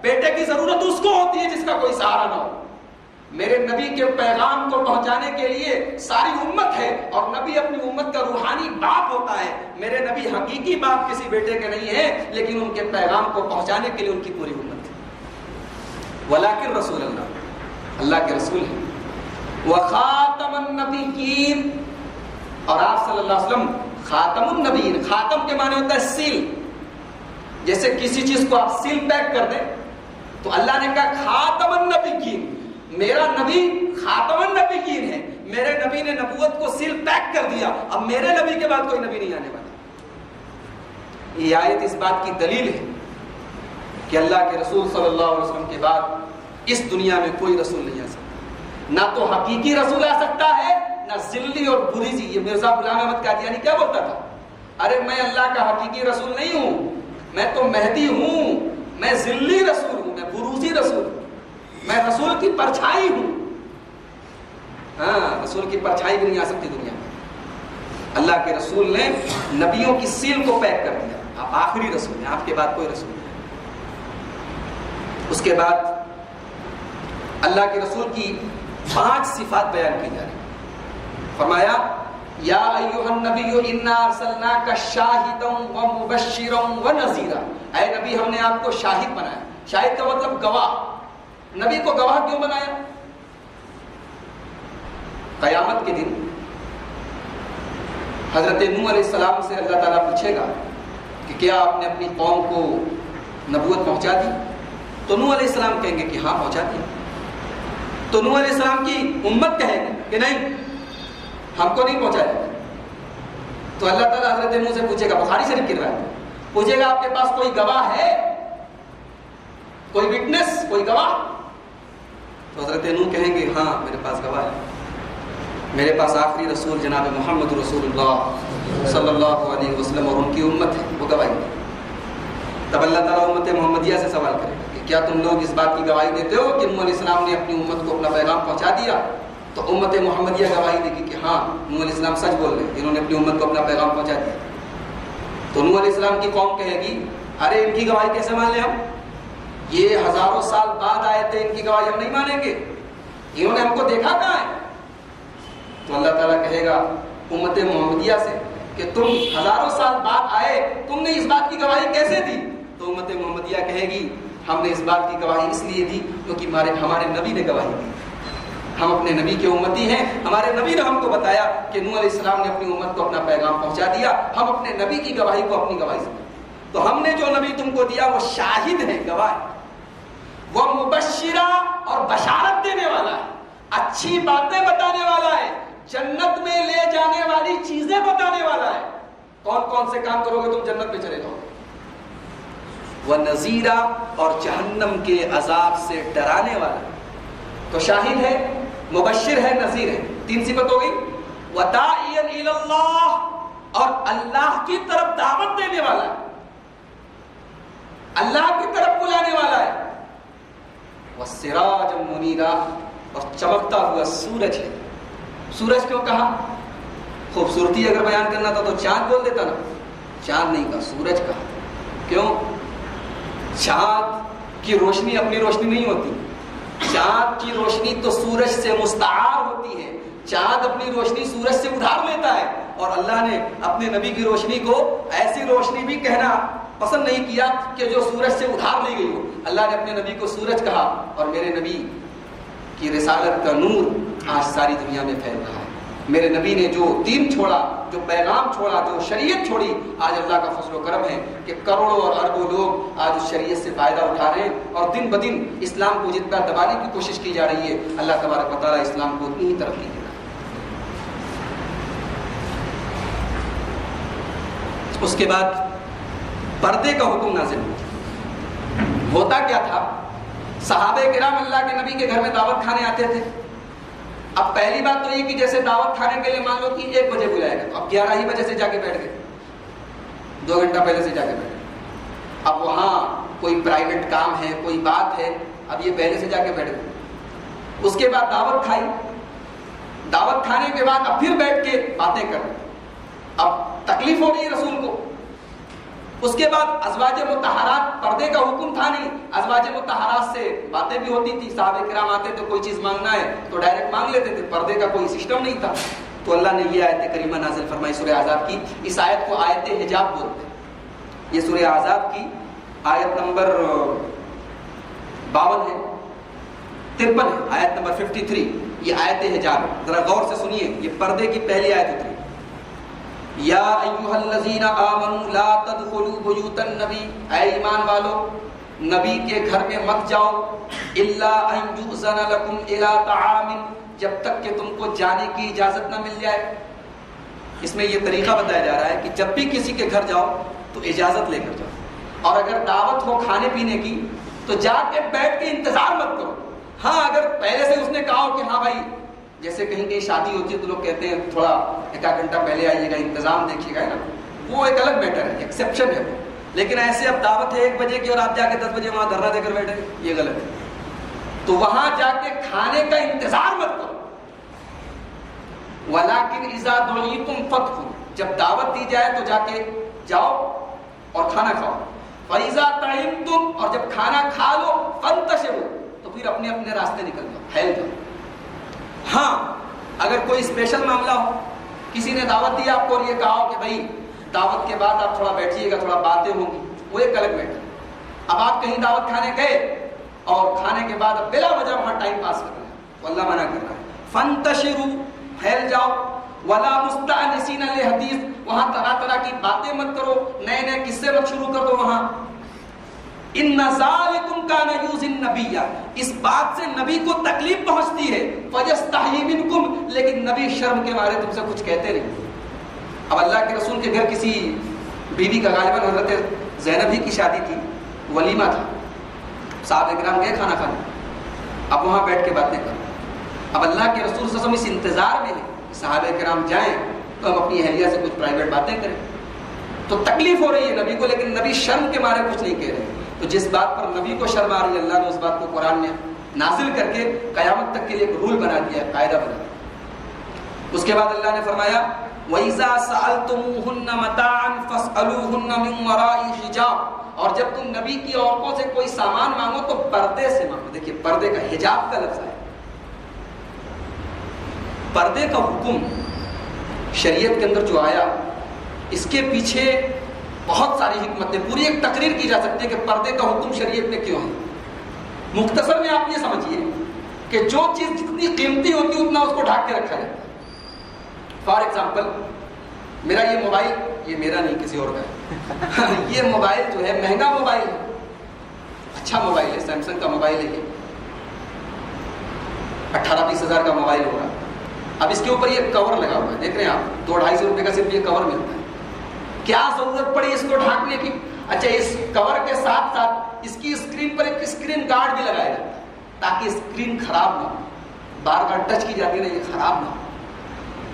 بیٹے کی ضرورت اس کو ہوتی ہے جس کا کوئی سہارا نہ ہو۔ میرے نبی کے پیغام کو پہنچانے کے لیے ساری امت ہے، اور نبی اپنی امت کا روحانی باپ ہوتا ہے۔ میرے نبی حقیقی باپ کسی بیٹے کے نہیں ہیں، لیکن ان کے پیغام کو پہنچانے کے لیے ان کی پوری امت ہے۔ وَلَٰكِن رَسُولَ اللَّهِ، اللہ کے رسول ہیں۔ وَخَاتَمَ النَّبِيِّينَ، اور آپ صلی اللہ علیہ وسلم خاتم النبیین، خاتم کے معنی ہوتا ہے سیل، جیسے کسی چیز کو آپ سیل پیک کر دیں تو اللہ نے کہا خاتم النبیین، میرا نبی خاتم النبیین ہے، میرے نبی نے نبوت کو سیل پیک کر دیا، اب میرے نبی کے بعد کوئی نبی نہیں آنے والا۔ یہ آیت اس بات کی دلیل ہے کہ اللہ کے رسول صلی اللہ علیہ وسلم کے بعد اس دنیا میں کوئی رسول نہیں آ سکتا، نہ تو حقیقی رسول آ سکتا ہے، نہ ذلی اور بریزی۔ یہ مرزا غلام احمد قادیانی کیا بولتا تھا؟ ارے میں اللہ کا حقیقی رسول نہیں ہوں، میں تو مہدی ہوں، میں ذلی رسول ہوں، میں بروزی رسول ہوں، میں رسول کی پرچھائی ہوں۔ ہاں، رسول کی پرچھائی بھی نہیں آ سکتی دنیا میں۔ اللہ کے رسول نے نبیوں کی سیل کو پیک کر دیا، آپ آخری رسول ہیں، آپ کے بعد کوئی رسول نہیں۔ اس کے بعد اللہ کے رسول کی 5 صفات بیان کی جا رہی ہیں۔ فرمایا یا ایھا النبی انا ارسلناک شاہدا ومبشرا ونذیرا، اے نبی ہم نے آپ کو شاہد بنایا۔ شاہد کا مطلب گواہ۔ نبی کو گواہ کیوں بنایا؟ قیامت کے دن حضرت نوح علیہ السلام سے اللہ تعالیٰ پوچھے گا کہ کیا آپ نے اپنی قوم کو نبوت پہنچا دی؟ تو نوح علیہ السلام کہیں گے کہ ہاں پہنچا دی۔ تو نوح علیہ السلام کی امت کہے گی کہ نہیں، ہم کو نہیں پہنچایا۔ تو اللہ تعالیٰ حضرت نوح سے پوچھے گا، بخاری شریف کی روایت، پوچھے گا آپ کے پاس کوئی گواہ ہے، کوئی وٹنس، کوئی گواہ؟ تو حضرت نوح کہیں گے ہاں میرے پاس گواہ ہے، میرے پاس آخری رسول جناب محمد رسول اللہ صلی اللہ علیہ وسلم اور ان کی امت ہے، وہ گواہی دے۔ تب اللہ تعالیٰ امت محمدیہ سے سوال کرے گا کہ کیا تم لوگ اس بات کی گواہی دیتے ہو کہ نوح علیہ السلام نے اپنی امت کو اپنا پیغام پہنچا دیا؟ تو امت محمدیہ گواہی دے گی کہ ہاں نوح علیہ السلام سچ بول رہے ہیں، انہوں نے اپنی امت کو اپنا پیغام پہنچا دیا۔ تو نوح علیہ السلام کی قوم کہے گی ارے ان کی گواہی کیسے مان لیں ہم، یہ ہزاروں سال بعد آئے تھے، ان کی گواہی ہم نہیں مانیں گے، انہوں نے ہم کو دیکھا کہاں ہے؟ تو اللہ تعالیٰ کہے گا امت محمدیہ سے کہ تم ہزاروں سال بعد آئے، تم نے اس بات کی گواہی کیسے دی؟ تو امت محمدیہ کہے گی ہم نے اس بات کی گواہی اس لیے دی کیونکہ ہمارے نبی نے گواہی دی، ہم اپنے نبی کے امتی ہیں، ہمارے نبی نے ہم کو بتایا کہ نوح علیہ السلام نے اپنی امت کو اپنا پیغام پہنچا دیا، ہم اپنے نبی کی گواہی کو اپنی گواہی سمجھیں۔ تو ہم نے جو نبی تم کو دیا وہ شاہد ہے، گواہ ہے، وہ مبشرہ اور بشارت دینے والا ہے، اچھی باتیں بتانے والا ہے، جنت میں لے جانے والی چیزیں بتانے والا ہے، کون کون سے کام کرو گے تم جنت میں چلے جاؤ گے، وہ نذیرہ اور جہنم کے عذاب سے ڈرانے والا ہے۔ تو شاہد ہے، مبشر ہے، نذیر ہے، 3 صفت ہو گئی۔ وَدَاعِيًا إِلَى اللَّهِ، اور اللہ کی طرف دعوت دینے والا ہے، اللہ کی طرف بلانے والا ہے۔ وَسِرَاجًا مُنِيرًا، اور چمکتا ہوا سورج ہے۔ سورج کیوں کہا؟ خوبصورتی اگر بیان کرنا تھا تو چاند بول دیتا نا، چاند نہیں کہا، سورج کہا۔ کیوں؟ چاند کی روشنی اپنی روشنی نہیں ہوتی، چاند کی روشنی تو سورج سے مستعار ہوتی ہے، چاند اپنی روشنی سورج سے ادھار لیتا ہے، اور اللہ نے اپنے نبی کی روشنی کو ایسی روشنی بھی کہنا پسند نہیں کیا کہ جو سورج سے ادھار لی گئی ہو۔ اللہ نے اپنے نبی کو سورج کہا، اور میرے نبی کی رسالت کا نور آج ساری دنیا میں پھیل رہا ہے۔ میرے نبی نے جو دین چھوڑا، جو پیغام چھوڑا، جو شریعت چھوڑی، آج اللہ کا فضل و کرم ہے کہ کروڑوں اور اربوں لوگ آج اس شریعت سے فائدہ اٹھا رہے ہیں، اور دن بدن اسلام کو جتنا دبانے کی کوشش کی جا رہی ہے، اللہ تبارک و تعالیٰ اسلام کو اتنی ہی ترقی دے رہا ہے۔ اس کے بعد پردے کا حکم نازل ہوا۔ ہوتا کیا تھا، صحابہ کرام اللہ کے نبی کے گھر میں دعوت کھانے آتے تھے۔ اب پہلی بات تو یہ کہ جیسے دعوت کھانے کے لیے مان لو کہ 1 بجے بلایا گیا، تو اب 11 ہی بجے سے جا کے بیٹھ گئے، 2 گھنٹہ پہلے سے جا کے بیٹھ گئے۔ اب وہاں کوئی پرائیویٹ کام ہے، کوئی بات ہے، اب یہ پہلے سے جا کے بیٹھ گئے۔ اس کے بعد دعوت کھائی، دعوت کھانے کے بعد اب پھر بیٹھ کے باتیں کر رہے۔ اب تکلیف ہو رہی ہے رسول کو۔ اس کے بعد ازواج مطہرات، پردے کا حکم تھا نہیں، ازواج مطہرات سے باتیں بھی ہوتی تھی۔ صحابہ کرام آتے تو کوئی چیز مانگنا ہے تو ڈائریکٹ مانگ لیتے تھے، پردے کا کوئی سسٹم نہیں تھا۔ تو اللہ نے یہ آیت کریمہ نازل فرمائی سورہ احزاب کی۔ اس آیت کو آیت حجاب بولتے ہیں۔ یہ سورہ احزاب کی آیت نمبر 52 ہے، 53 ہے، آیت نمبر 53، یہ آیت حجاب ہے۔ ذرا غور سے سنیے، یہ پردے کی پہلی آیت اتری۔ یا ایھا الذین آمنوا لا تدخلوا بیوت النبی، اے ایمان والو نبی کے گھر میں مت جاؤ، الا ان یؤذن لکم الی طعام، جب تک کہ تم کو جانے کی اجازت نہ مل جائے۔ اس میں یہ طریقہ بتایا جا رہا ہے کہ جب بھی کسی کے گھر جاؤ تو اجازت لے کر جاؤ، اور اگر دعوت ہو کھانے پینے کی تو جا کے بیٹھ کے انتظار مت کرو۔ ہاں اگر پہلے سے اس نے کہا ہو کہ ہاں بھائی، جیسے کہیں کہیں شادی ہوتی ہے تو لوگ کہتے ہیں تھوڑا 1 گھنٹہ پہلے آئیے گا، انتظام دیکھیے گا نا، وہ ایک الگ میٹر ہے، ایکسیپشن ہے وہ۔ لیکن ایسے اب دعوت ہے 1 بجے کی اور آپ جا کے 10 بجے وہاں دھرنا دے کر بیٹھے، یہ غلط ہے۔ تو وہاں جا کے کھانے کا انتظار مت کرو۔ وَلَٰكِنْ إِذَا دُعِيتُمْ فَادْخُلُوا، جب دعوت دی جائے تو جا کے جاؤ اور کھانا کھاؤ۔ فَإِذَا طَعِمْتُمْ، اور جب کھانا کھا لو، فَانْتَشِرُوا، تو پھر اپنے اپنے راستے نکل جاؤ، پھیل جاؤ۔ ہاں اگر کوئی اسپیشل معاملہ ہو، کسی نے دعوت دی آپ کو اور یہ کہا ہو کہ بھائی دعوت کے بعد آپ تھوڑا بیٹھیے گا، تھوڑا باتیں ہوں گی، وہ ایک الگ میٹر۔ اب آپ کہیں دعوت کھانے گئے اور کھانے کے بعد اب بلا وجہ وہاں ٹائم پاس کر رہے ہیں، تو اللہ منع کر رہا ہے فَانْتَشِرُوا، پھیل جاؤ۔ وَلَا مُسْتَأْنِسِينَ لِحَدِيثٍ، وہاں طرح طرح کی باتیں مت کرو، نئے نئے قصے مت شروع کر دو وہاں۔ ان ذالکم کان یؤذی النبی، اس بات سے نبی کو تکلیف پہنچتی ہے، فیستحیی منکم، لیکن نبی شرم کے مارے تم سے کچھ کہتے نہیں۔ اب اللہ کے رسول کے گھر کسی بیوی کا غالباً حضرت زینب ہی کی شادی تھی، ولیمہ تھا، صحابہ کرام گئے کھانا کھانے، اب وہاں بیٹھ کے باتیں کرو۔ اب اللہ کے رسول صلی اللہ علیہ وسلم اس انتظار میں ہے کہ صحابہ کرام جائیں تو ہم اپنی اہلیہ سے کچھ پرائیویٹ باتیں کریں۔ تو تکلیف ہو رہی ہے نبی کو، لیکن نبی شرم کے مارے کچھ نہیں کہہ رہے۔ تو جس بات پر نبی کو شرم آ رہی ہے، اللہ نے اس بات کو قرآن میں نازل کر کے قیامت تک کے لیے ایک رول بنا دیا ہے، قاعدہ بنا دیا۔ اس کے بعد اللہ نے فرمایا وَإِذَا سَأَلْتُمُوهُنَّ مَتَاعًا فَاسْأَلُوهُنَّ مِنْ وَرَاءِ حِجَابٍ، اور جب تم نبی کی عورتوں سے کوئی سامان مانگو تو پردے سے مانگو۔ دیکھیے پردے کا، حجاب کا لفظ ہے، پردے کا حکم شریعت کے اندر جو آیا، اس کے پیچھے بہت ساری حکمتیں، پوری ایک تقریر کی جا سکتی ہے کہ پردے کا حکم شریعت میں کیوں ہے۔ مختصر میں آپ یہ سمجھیے کہ جو چیز جتنی قیمتی ہوتی ہے اتنا اس کو ڈھانپ کے رکھا جاتا ہے۔ فار ایگزامپل میرا یہ موبائل، یہ میرا نہیں کسی اور کا ہے یہ موبائل جو ہے مہنگا موبائل ہے، اچھا موبائل ہے، سیمسنگ کا موبائل ہے، یہ 18-20 ہزار کا موبائل ہوگا۔ اب اس کے اوپر یہ کور لگا ہوا ہے، دیکھ رہے ہیں آپ، 200-250 روپے کا صرف یہ کور ملتا ہے۔ کیا ضرورت پڑی اس کو ڈھانکنے کی؟ اچھا اس کور کے ساتھ ساتھ اس کی اسکرین پر ایک اسکرین گارڈ بھی لگایا جاتا ہے تاکہ اسکرین خراب نہ ہو، بار بار ٹچ کی جاتی ہے نا، یہ خراب نہ ہو۔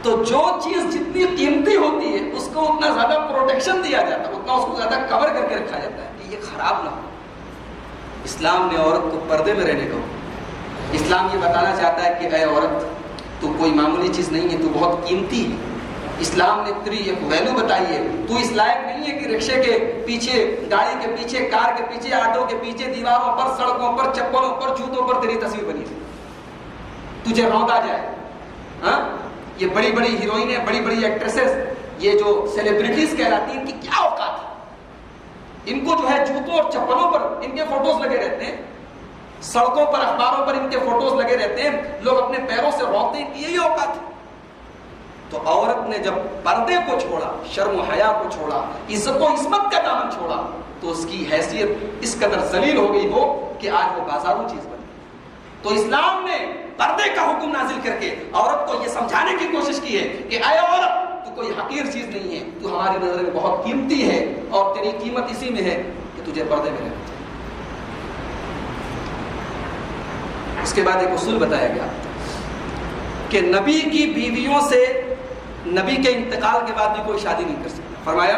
تو جو چیز جتنی قیمتی ہوتی ہے اس کو اتنا زیادہ پروٹیکشن دیا جاتا ہے، اتنا اس کو زیادہ کور کر کے رکھا جاتا ہے کہ یہ خراب نہ ہو۔ اسلام نے عورت کو پردے میں رہنے کو، اسلام یہ بتانا چاہتا ہے کہ اے عورت تو کوئی معمولی چیز نہیں ہے، تو بہت قیمتی ہے۔ اسلام نے تیری ایک ویلو بتائی ہے، تو اس لائق نہیں ہے کہ رکشے کے پیچھے، گاڑی کے پیچھے، کار کے پیچھے، آٹو کے پیچھے، دیواروں پر، سڑکوں پر، چپلوں پر، جوتوں پر تیری تصویر بنی ہے، تجھے روندا جائے۔ ہاں یہ بڑی بڑی ہیروئنیں، بڑی بڑی ایکٹریسز، یہ جو سیلیبریٹیز کہلاتی ہیں، ان کی کیا اوقات ہے؟ ان کو جو ہے جوتوں اور چپلوں پر ان کے فوٹوز لگے رہتے ہیں، سڑکوں پر، اخباروں پر ان کے فوٹوز لگے رہتے ہیں، لوگ اپنے پیروں سے روتے ہیں کہ یہی اوقات ہے۔ تو عورت نے جب پردے کو چھوڑا، شرم و حیا کو چھوڑا، عزت و عصمت کا دامن چھوڑا، تو اس کی حیثیت اس قدر ذلیل ہو گئی ہو کہ آج وہ بازاروں چیز بنی۔ تو اسلام نے پردے کا حکم نازل کر کے عورت کو یہ سمجھانے کی کوشش کی ہے کہ اے عورت تو کوئی حقیر چیز نہیں ہے، تو ہماری نظر میں بہت قیمتی ہے اور تیری قیمت اسی میں ہے کہ تجھے پردے میں رہنا چاہیے۔ اس کے بعد ایک اصول بتایا گیا کہ نبی کی بیویوں سے نبی کے انتقال کے بعد بھی کوئی شادی نہیں کر سکتا۔ فرمایا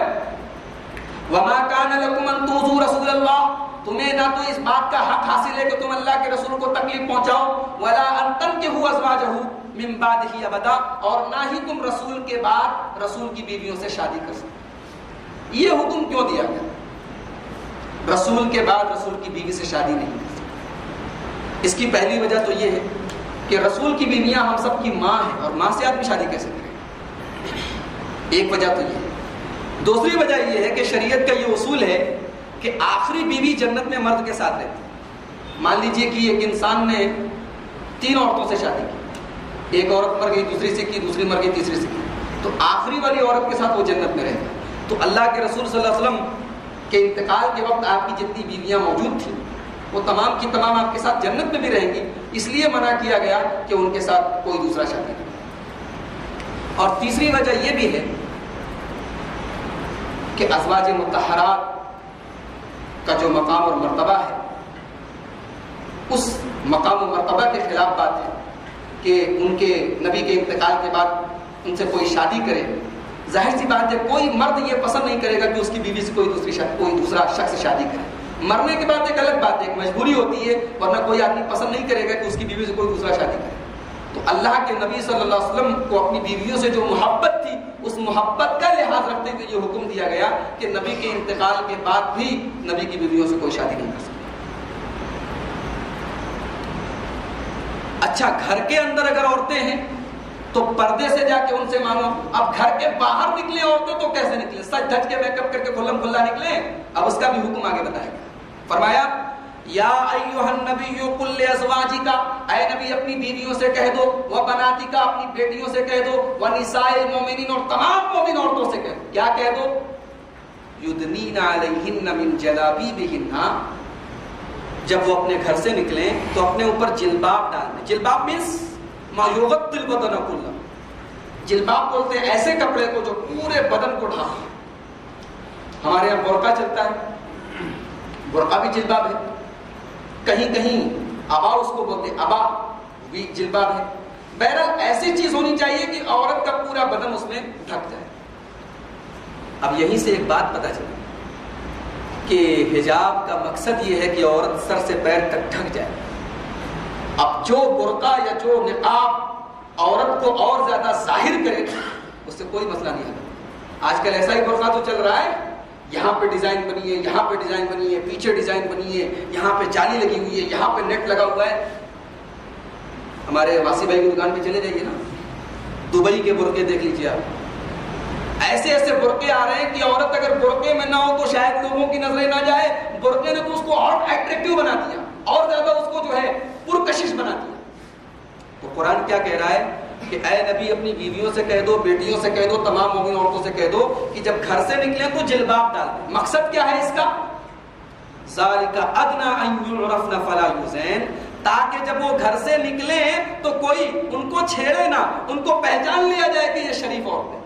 وَمَا كَانَ لَكُمْ أَن تُؤْذُوا رَسُولَ اللَّهِ، تمہیں نہ تو اس بات کا حق حاصل ہے کہ تم اللہ کے رسول کو تکلیف پہنچاؤ، وَلَا أَن تَنكِحُوا أَزْوَاجَهُ مِن بَعْدِهِ أَبَدًا، اور نہ ہی تم رسول کے بعد رسول کی بیویوں سے شادی کر سکتے۔ یہ حکم کیوں دیا گیا؟ رسول کے بعد رسول کی بیوی سے شادی نہیں کر سکتے۔ اس کی پہلی وجہ تو یہ ہے کہ رسول کی بیویاں ہم سب کی ماں ہیں، اور ماں سے آدمی شادی کیسے کرے؟ ایک وجہ تو یہ ہے۔ دوسری وجہ یہ ہے کہ شریعت کا یہ اصول ہے کہ آخری بیوی جنت میں مرد کے ساتھ رہتی ہے۔ مان لیجئے کہ ایک انسان نے 3 عورتوں سے شادی کی، ایک عورت مر گئی، دوسری سے کی، دوسری مر گئی، تیسری سے کی، تو آخری والی عورت کے ساتھ وہ جنت میں رہتا ہے۔ تو اللہ کے رسول صلی اللہ علیہ وسلم کے انتقال کے وقت آپ کی جتنی بیویاں موجود تھیں وہ تمام کی تمام آپ کے ساتھ جنت میں بھی رہیں گی، اس لیے منع کیا گیا کہ ان کے ساتھ کوئی دوسرا شادی کرے۔ اور تیسری وجہ یہ بھی ہے کہ ازواج مطہرات کا جو مقام اور مرتبہ ہے، اس مقام و مرتبہ کے خلاف بات ہے کہ ان کے نبی کے انتقال کے بعد ان سے کوئی شادی کرے۔ ظاہر سی بات ہے کوئی مرد یہ پسند نہیں کرے گا کہ اس کی بیوی سے کوئی دوسرا شخص شادی کرے۔ مرنے کے بعد ایک الگ بات ہے، ایک مجبوری ہوتی ہے، ورنہ کوئی آدمی پسند نہیں کرے گا کہ اس کی بیوی سے کوئی دوسرا شادی کرے۔ تو اللہ کے نبی صلی اللہ علیہ وسلم کو اپنی بیویوں سے جو محبت تھی، اس محبت کا لحاظ رکھتے ہوئے یہ حکم دیا گیا کہ نبی کے انتقال کے بعد بھی نبی کی بیویوں سے کوئی شادی نہیں کر سکتا۔ اچھا، گھر کے اندر اگر عورتیں ہیں تو پردے سے جا کے ان سے مانگو۔ اب گھر کے باہر نکلے عورتیں تو کیسے نکلے؟ سج دھج کے میک اپ کر کے کھلم کھلا نکلے؟ اب اس کا بھی حکم آگے بتائے گا۔ فرمایا یا ایھا النبی قل لازواجک، اے نبی اپنی بیویوں سے کہہ دو، وبناتک اپنی بیٹیوں سے کہہ دو، ونساء المؤمنین اور تمام مومن عورتوں سے کہہ دو۔ کیا کہہ دو؟ یدنین علیہن من جلابیبہن، جب وہ اپنے گھر سے نکلیں تو اپنے اوپر جلباب ڈال دیں۔ جلباب مینس ما یغطی البدن کلہ، جلباب بولتے ہیں ایسے کپڑے کو جو پورے بدن کو ڈھانپے۔ ہمارے یہاں برقع چلتا ہے، برقع بھی جلباب ہے، کہیں کہیں ابا اس کو بولتے ہیں، ابا بھی جلباب ہے۔ بہرحال ایسی چیز ہونی چاہیے کہ عورت کا پورا بدن اس میں ڈھک جائے۔ اب یہیں سے ایک بات پتہ چلی کہ حجاب کا مقصد یہ ہے کہ عورت سر سے پیر تک ڈھک جائے۔ اب جو برقع یا جو نقاب عورت کو اور زیادہ ظاہر کرے اس سے کوئی مسئلہ نہیں ہے۔ آج کل ایسا ہی برقع تو چل رہا ہے، یہاں پہ ڈیزائن بنی ہے، یہاں پہ ڈیزائن بنی ہے، پیچھے ڈیزائن بنی ہے، یہاں پہ جالی لگی ہوئی ہے، یہاں پہ نیٹ لگا ہوا ہے۔ ہمارے واسی بھائی کی دکان پہ چلے جائیے نا، دبئی کے برقعے دیکھ لیجیے آپ، ایسے ایسے برقعے آ رہے ہیں کہ عورت اگر برقعے میں نہ ہو تو شاید لوگوں کی نظریں نہ جائے، برقعے نے تو اس کو اور اٹریکٹیو بنا دیا، اور زیادہ اس کو جو ہے پرکشش بنا دیا۔ تو قرآن کیا کہہ رہا ہے کہ اے نبی اپنی بیویوں سے کہہ دو، بیٹیوں سے کہہ دو، تمام مومن عورتوں سے کہہ دو کہ جب گھر سے نکلیں تو جلباب ڈال دیں۔ مقصد کیا ہے اس کا؟ ذالک ادنی ان یعرفن فلا یؤذین، تاکہ جب وہ گھر سے نکلیں تو کوئی ان کو چھیڑے نہ، ان کو پہچان لیا جائے کہ یہ شریف عورت ہے۔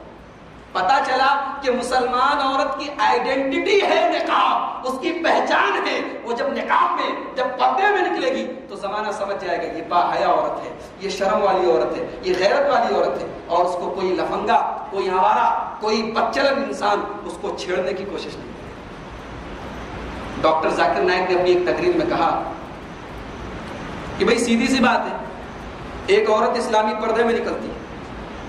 پتا چلا کہ مسلمان عورت کی آئیڈینٹی ہے نقاب، اس کی پہچان ہے۔ وہ جب نقاب میں، جب پردے میں نکلے گی تو زمانہ سمجھ جائے گا یہ باحیا عورت ہے، یہ شرم والی عورت ہے، یہ غیرت والی عورت ہے، اور اس کو کوئی لفنگا، کوئی آوارہ، کوئی بدچلن انسان اس کو چھیڑنے کی کوشش نہیں کرے۔ ڈاکٹر ذاکر نائک نے اپنی ایک تقریر میں کہا کہ بھئی سیدھی سی بات ہے، ایک عورت اسلامی پردے میں نکلتی ہے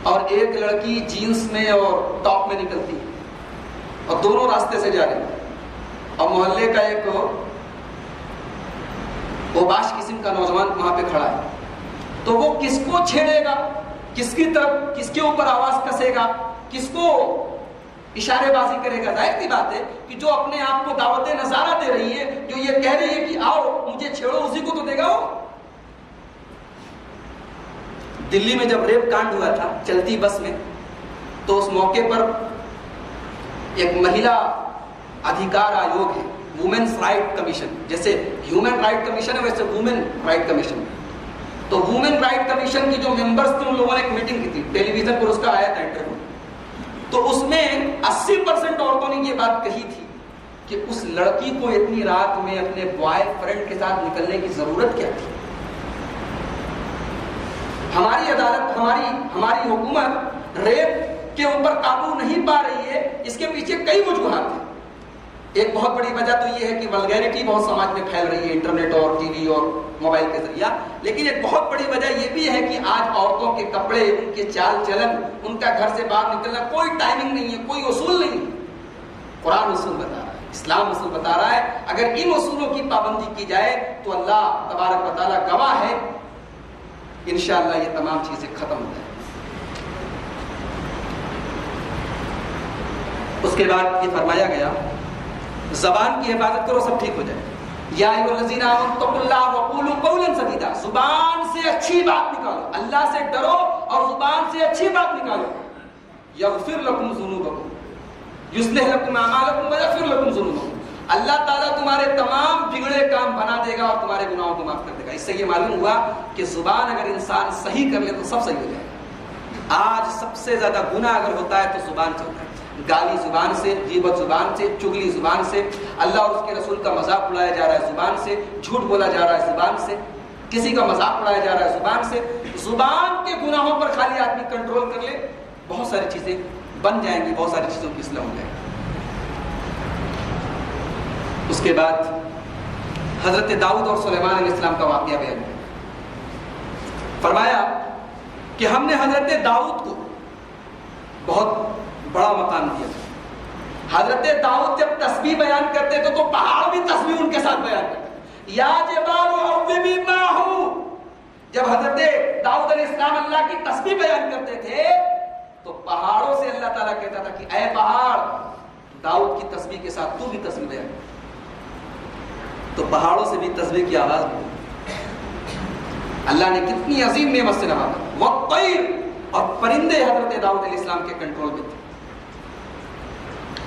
اور ایک لڑکی جینس میں اور ٹاپ میں نکلتی ہے، اور دونوں راستے سے جا رہی ہیں، اور محلے کا ایک اوباش قسم کا نوجوان وہاں پہ کھڑا ہے، تو وہ کس کو چھیڑے گا، کس کی طرف، کس کے اوپر آواز کسے گا، کس کو اشارے بازی کرے گا؟ ظاہر سی بات ہے کہ جو اپنے آپ کو دعوت نظارہ دے رہی ہے، جو یہ کہہ رہی ہے کہ آؤ مجھے چھیڑو، اسی کو تو دے گا وہ۔ دلی میں جب ریپ کانڈ ہوا تھا چلتی بس میں، تو اس موقع پر ایک مہیلا ادھیکار آیوگ ہے، وومنس رائٹ کمیشن، جیسے ہیومن رائٹ کمیشن ہے ویسے وومن رائٹ کمیشن ہے۔ تو وومن رائٹ کمیشن کی جو ممبرز تھے ان لوگوں نے ایک میٹنگ کی تھی، ٹیلی ویژن پر اس کا آیا تھا انٹرویو۔ تو اس میں 80% عورتوں نے یہ بات کہی تھی کہ اس لڑکی کو اتنی رات میں اپنے بوائے فرینڈ کے ساتھ نکلنے کی ضرورت کیا تھی؟ ہماری عدالت، ہماری حکومت ریپ کے اوپر قابو نہیں پا رہی ہے، اس کے پیچھے کئی وجوہات ہیں۔ ایک بہت بڑی وجہ تو یہ ہے کہ ولگیرٹی بہت سماج میں پھیل رہی ہے، انٹرنیٹ اور ٹی وی اور موبائل کے ذریعہ، لیکن ایک بہت بڑی وجہ یہ بھی ہے کہ آج عورتوں کے کپڑے، ان کے چال چلن، ان کا گھر سے باہر نکلنا کوئی ٹائمنگ نہیں ہے، کوئی اصول نہیں ہے۔ قرآن اصول بتا رہا ہے، اسلام اصول بتا رہا ہے، اگر ان اصولوں کی پابندی کی جائے تو اللہ تبارک و تعالیٰ گواہ ہے، انشاءاللہ یہ تمام چیزیں ختم ہو جائیں۔ اس کے بعد یہ فرمایا گیا زبان کی حفاظت کرو سب ٹھیک ہو جائے۔ یا ایھا الذین آمنوا اتقوا اللہ وقولوا قولا سدیدا، زبان سے اچھی بات نکالو، اللہ سے ڈرو اور زبان سے اچھی بات نکالو۔ یغفر لکم ذنوبکم یصلح لکم اعمالکم ویغفر لکم ذنوبکم، اللہ تعالیٰ تمہارے تمام بگڑے کام بنا دے گا اور تمہارے گناہوں کو معاف کر دے گا۔ اس سے یہ معلوم ہوا کہ زبان اگر انسان صحیح کر لے تو سب صحیح ہو جائے گا۔ آج سب سے زیادہ گناہ اگر ہوتا ہے تو زبان سے ہوتا ہے، گالی زبان سے، غیبت زبان سے، چغلی زبان سے، اللہ اور اس کے رسول کا مذاق اڑایا جا رہا ہے زبان سے، جھوٹ بولا جا رہا ہے زبان سے، کسی کا مذاق اڑایا جا رہا ہے زبان سے۔ زبان کے گناہوں پر خالی آدمی کنٹرول کر لے، بہت ساری چیزیں بن جائیں گی، بہت ساری چیزوں کی اصلاح ہو جائے گی۔ اس کے بعد حضرت داؤد اور سلیمان علیہ السلام کا واقعہ بیان کیا، فرمایا کہ ہم نے حضرت داؤد کو بہت بڑا مقام دیا تھا۔ حضرت داؤد جب تسبیح بیان کرتے تھے تو پہاڑ بھی تسبیح ان کے ساتھ بیان کرتے، یا جبال اوبی معہ، جب حضرت داؤد علیہ السلام اللہ کی تسبیح بیان کرتے تھے تو پہاڑوں سے اللہ تعالیٰ کہتا تھا کہ اے پہاڑ داؤد کی تسبیح کے ساتھ تو بھی تسبیح بیان کر، تو پہاڑوں سے بھی تسبیح کی آواز دی۔ اللہ نے کتنی عظیم نعمت سے نوازا۔ والطیر، اور پرندے حضرت داؤد علیہ السلام کے کنٹرول میں تھے،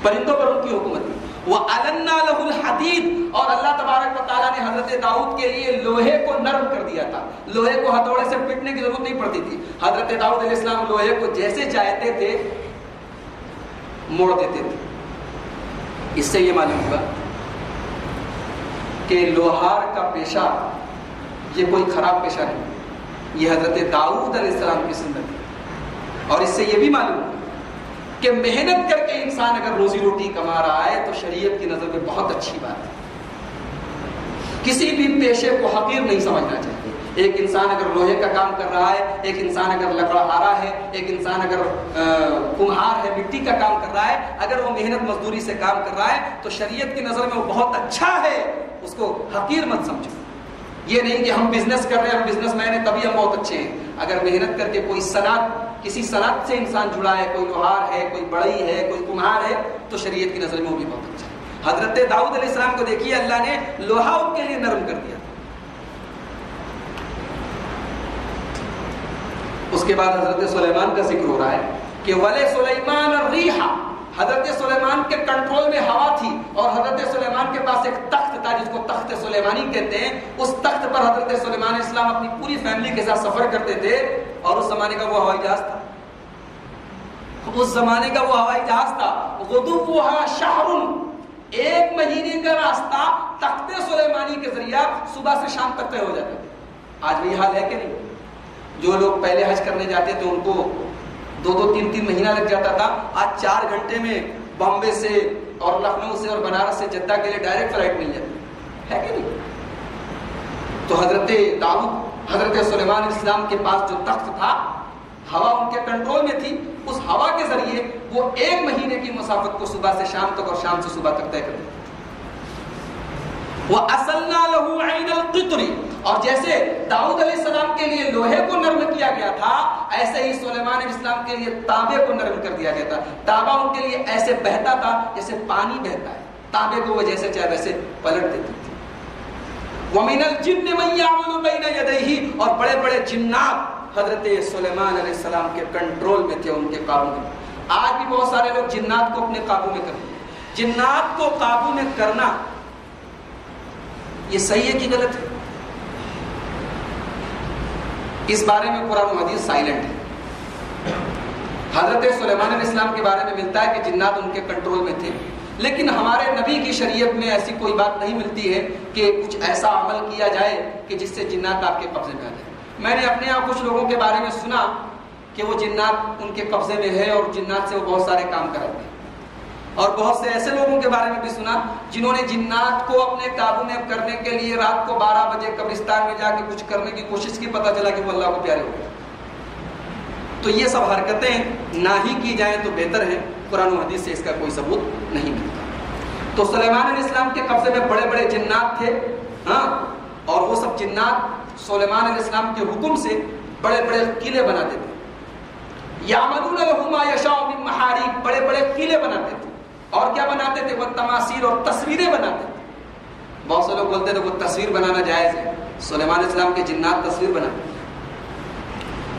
پرندوں پر ان کی حکومت تھی۔ وَأَلَنَّا لَهُ الْحَدِيدَ، اور اللہ تبارک و تعالیٰ نے حضرت داؤد کے لیے لوہے کو نرم کر دیا تھا، لوہے کو ہتھوڑے سے پیٹنے کی ضرورت نہیں پڑتی تھی، حضرت داؤد علیہ السلام لوہے کو جیسے چاہتے تھے موڑ دیتے تھے۔ اس سے یہ معلوم ہوا کہ لوہار کا پیشہ یہ کوئی خراب پیشہ نہیں، یہ حضرت داؤد علیہ السلام کی سنت ہے۔ اور اس سے یہ بھی معلوم ہے کہ محنت کر کے انسان اگر روزی روٹی کما رہا ہے تو شریعت کی نظر میں بہت اچھی بات ہے، کسی بھی پیشے کو حقیر نہیں سمجھنا چاہیے۔ ایک انسان اگر لوہے کا کام کر رہا ہے، ایک انسان اگر لکڑہارا ہے، ایک انسان اگر کمہار ہے، مٹی کا کام کر رہا ہے، اگر وہ محنت مزدوری سے کام کر رہا ہے تو شریعت کی نظر میں وہ بہت اچھا ہے، اس کو حقیر مت سمجھو۔ یہ نہیں کہ ہم بزنس کر رہے ہیں، ہم بزنس مین ہیں تبھی ہم بہت اچھے ہیں۔ اگر محنت کر کے کوئی صنعت، کسی صنعت سے انسان جڑا ہے، کوئی لوہار ہے، کوئی بڑئی ہے، کوئی کمہار ہے، تو شریعت کی نظر میں وہ بھی بہت اچھا ہے۔ حضرت داؤد علیہ السلام کو دیکھیے، اللہ نے لوہا ان کے لیے نرم کر دیا۔ اس کے بعد حضرت سلیمان کا ذکر ہو رہا ہے کہ وَلِسُلَيْمَانَ الرِّيحَ، حضرت سلیمان کے کنٹرول میں ہوا تھی، اور حضرت سلیمان کے پاس ایک تخت تھا جس کو تخت سلیمانی کہتے ہیں۔ اس تخت پر حضرت سلیمان علیہ السلام اپنی پوری فیملی کے ساتھ سفر کرتے تھے، اور اس زمانے کا وہ ہوائی جہاز تھا، اس زمانے کا وہ ہوائی جہاز تھا۔ غدوها شہر، ایک مہینے کا راستہ تخت سلیمانی کے ذریعہ صبح سے شام تک طے ہو جاتا تھا۔ آج بھی حال ہے کہ نہیں؟ جو لوگ پہلے حج کرنے جاتے تھے ان کو 2-3 مہینہ لگ جاتا تھا، آج 4 گھنٹے میں بامبے سے اور لکھنؤ سے اور بنارس سے جدہ کے لیے ڈائریکٹ فلائٹ مل جاتی ہے کہ نہیں؟ تو حضرت داؤد، حضرت سلیمان علیہ السلام کے پاس جو تخت تھا، ہوا ان کے کنٹرول میں تھی، اس ہوا کے ذریعے وہ 1 مہینے کی مسافت کو صبح سے شام تک اور شام سے صبح تک طے کر دیتے تھے۔ وَأَسَلْنَا لَهُ عَيْنَ الْقِطْرِ، اور جیسے داؤد علیہ السلام کے لیے لوہے کو نرم کیا گیا تھا، ایسے ہی سلیمان علیہ السلام کے لیے تانبے کو نرم کر دیا گیا تھا۔ تانبا ان کے لیے ایسے بہتا تھا جیسے پانی بہتا ہے، تانبے کو وہ جیسے چاہے ویسے پلٹ دیتے تھے۔ وَمِنَ الْجِنِّ مَن يَعْمَلُ بَيْنَ يَدَيْهِ، اور بڑے بڑے جنات حضرت سلیمان علیہ السلام کے کنٹرول میں تھے، ان کے قابو میں۔ آج بھی بہت سارے لوگ جنات کو اپنے قابو میں کرتے ہیں۔ جنات کو قابو میں کرنا یہ صحیح ہے کہ غلط ہے؟ اس بارے میں قرآن و حدیث سائلنٹ ہے۔ حضرت سلیمان علیہ السلام کے بارے میں ملتا ہے کہ جنات ان کے کنٹرول میں تھے، لیکن ہمارے نبی کی شریعت میں ایسی کوئی بات نہیں ملتی ہے کہ کچھ ایسا عمل کیا جائے کہ جس سے جنات آپ کے قبضے میں آ جائے۔ میں نے اپنے یہاں کچھ لوگوں کے بارے میں سنا کہ وہ جنات ان کے قبضے میں ہے اور جنات سے وہ بہت سارے کام کراتے ہیں، اور بہت سے ایسے لوگوں کے بارے میں بھی سنا جنہوں نے جنات کو اپنے قابو میں کرنے کے لیے رات کو 12 بجے قبرستان میں جا کے کچھ کرنے کی کوشش کی، پتہ چلا کہ وہ اللہ کو پیارے ہو گئے۔ تو یہ سب حرکتیں نہ ہی کی جائیں تو بہتر ہے، قرآن و حدیث سے اس کا کوئی ثبوت نہیں ملتا۔ تو سلیمان علیہ السلام کے قبضے میں بڑے بڑے جنات تھے، ہاں، اور وہ سب جنات سلیمان علیہ السلام کے حکم سے بڑے بڑے قلعے بناتے تھے۔ یعملون لہ ما یشاء من محارب، بڑے بڑے قلعے بناتے تھے، اور کیا بناتے تھے؟ وہ تماثیل اور تصویریں بناتے تھے۔ بہت سے لوگ بولتے تھے وہ تصویر بنانا جائز ہے، سلیمان علیہ السلام کے جنات تصویر بناتے تھے۔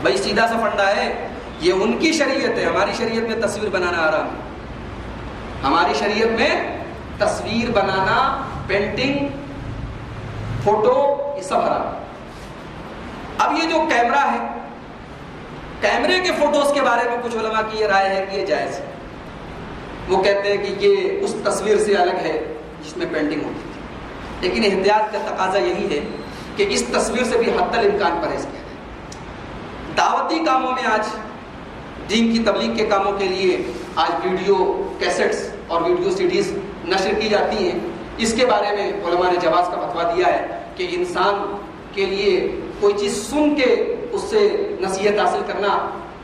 بھائی سیدھا سا فنڈا ہے، یہ ان کی شریعت ہے، ہماری شریعت میں تصویر بنانا حرام ہے۔ ہماری شریعت میں تصویر بنانا، پینٹنگ، فوٹو، یہ سب حرام ہے۔ اب یہ جو کیمرہ ہے، کیمرے کے فوٹوز کے بارے میں کچھ علماء کی یہ رائے ہے کہ یہ جائز ہے۔ وہ کہتے ہیں کہ یہ اس تصویر سے الگ ہے جس میں پینٹنگ ہوتی تھی، لیکن احتیاط کا تقاضا یہی ہے کہ اس تصویر سے بھی حتی الامکان پرہیز کیا جائے۔ دعوتی کاموں میں آج دین کی تبلیغ کے کاموں کے لیے آج ویڈیو کیسٹس اور ویڈیو سیڈیز نشر کی جاتی ہیں، اس کے بارے میں علماء نے جواز کا فتویٰ دیا ہے کہ انسان کے لیے کوئی چیز سن کے اس سے نصیحت حاصل کرنا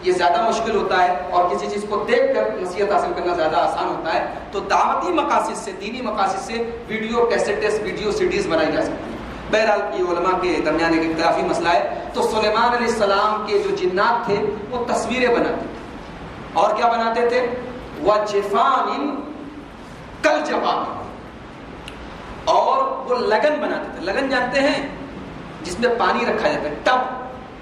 یہ زیادہ مشکل ہوتا ہے، اور کسی چیز کو دیکھ کر نصیحت حاصل کرنا زیادہ آسان ہوتا ہے۔ تو دعوتی مقاصد سے، دینی مقاصد سے ویڈیو کیسٹس، ویڈیو سیڈیز بنائی جا سکتی ہیں۔ بہرحال یہ علماء کے درمیان ایک اختلافی مسئلہ ہے۔ تو سلیمان علیہ السلام کے جو جنات تھے وہ تصویریں بناتے تھے، اور کیا بناتے تھے؟ وَجِفَانٍ كَالْجَوَابِ، اور وہ لگن بناتے تھے۔ لگن جانتے ہیں؟ جس میں پانی رکھا جاتا ہے، ٹب،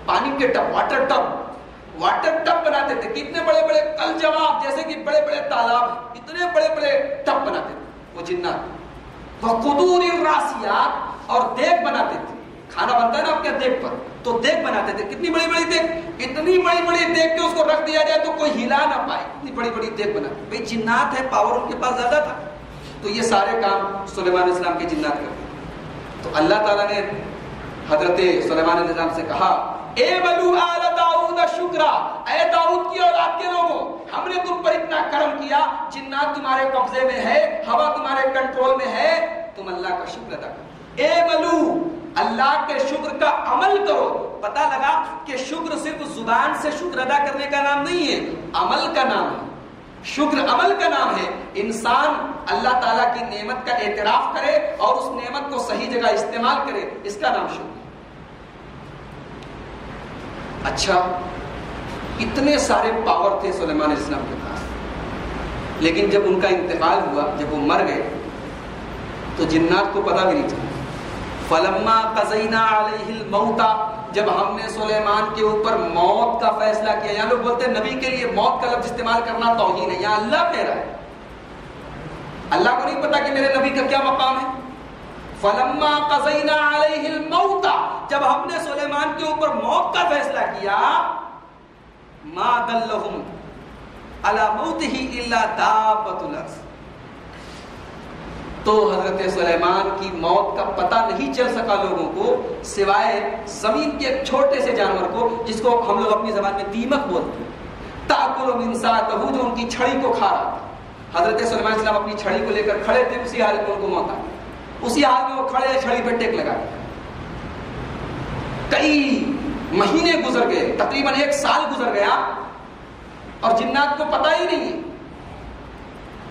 پانی کے ٹب، واٹر ٹب بناتے تھے۔ کتنے بڑے بڑے کل-جواب، جیسے کہ بڑے بڑے تالاب، اتنے بڑے بڑے ٹب بناتے تھے وہ جنات۔ وَقُدُورِ الرَّاسِيَاتِ، اور دیگ بناتے تھے۔ کھانا بنتا ہے نا آپ کے دیگ پر، تو دیگ بناتے تھے۔ کتنی بڑی بڑی دیگ، اتنی بڑی بڑی دیگ کہ اس کو رکھ دیا جائے تو کوئی ہلا نہ پائے، اتنی بڑی بڑی دیگ بناتے۔ بھئی جنات ہے، پاور ان کے پاس زیادہ تھا، تو یہ سارے کام سلیمان علیہ السلام کے جنات کرتے۔ تو اللہ تعالیٰ نے حضرت سلیمان علیہ السلام سے کہا، اے بلو آل داؤد شکرا، اے داؤد کی اولاد کے لوگوں، ہم نے تم پر اتنا کرم کیا، جنات تمہارے قبضے میں ہے، ہوا تمہارے کنٹرول میں ہے، تم اللہ کا شکر ادا کرو۔ اے بلو، اللہ کے شکر کا عمل کرو۔ پتہ لگا کہ شکر صرف زبان سے شکر ادا کرنے کا نام نہیں ہے، عمل کا نام ہے۔ شکر عمل کا نام ہے۔ انسان اللہ تعالیٰ کی نعمت کا اعتراف کرے اور اس نعمت کو صحیح جگہ استعمال کرے، اس کا نام شکر۔ اچھا، اتنے سارے پاور تھے سلیمان علیہ السلام کے پاس، لیکن جب ان کا انتقال ہوا، جب وہ مر گئے، تو جنات کو پتہ بھی نہیں چلا۔ فلما قضینا علیہ الموت، جب ہم نے سلیمان کے اوپر موت کا فیصلہ کیا، یہاں لوگ بولتے ہیں نبی کے لیے موت کا لفظ استعمال کرنا توہین ہے، یہاں اللہ کہہ رہا ہے۔ اللہ کو نہیں پتا کہ میرے نبی کا کیا مقام ہے۔ فلما قضینا علیہ الموت، جب ہم نے سلیمان کے اوپر موت کا فیصلہ کیا، ما دلہم علی موتہ الا دابۃ الارض، تو حضرت سلیمان کی موت کا پتہ نہیں چل سکا لوگوں کو سوائے زمین کے ایک چھوٹے سے جانور کو، جس کو ہم لوگ اپنی زبان میں دیمک بولتے ہیں، تاکل من ساعتہ، جو ان کی چھڑی کو کھا رہا تھا۔ حضرت سلیمان علیہ السلام اپنی چھڑی کو لے کر کھڑے تھے، اسی حالت میں ان کو موت آ گئی، اسی حال میں وہ کھڑے چھڑی پہ ٹیک لگا دیا۔ کئی مہینے گزر گئے، تقریباً 1 سال گزر گیا، اور جنات کو پتہ ہی نہیں ہے۔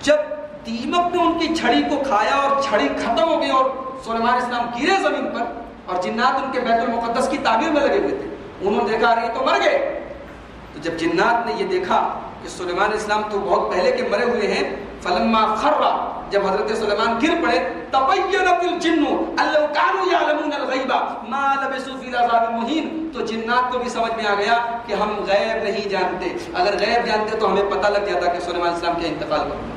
جب دیمک نے ان کی چھڑی کو کھایا اور چھڑی ختم ہو گئی اور سلیمان علیہ السلام گرے زمین پر، اور جنات ان کے بیت المقدس کی تعمیر میں لگے ہوئے تھے، انہوں نے دیکھا رہے تو مر گئے۔ تو جب جنات نے یہ دیکھا کہ سلیمان علیہ السلام تو بہت پہلے کے مرے ہوئے ہیں، فلما خر، جب حضرت سلیمان گر پڑے، تبینت الجن ان لو كانوا يعلمون الغیب ما لبثوا فی العذاب المہین، تو جنات کو بھی سمجھ میں آ گیا کہ ہم غیب نہیں جانتے، اگر غیب جانتے تو ہمیں پتہ لگ جاتا کہ سلیمان علیہ السلام کا انتقال کب ہوا۔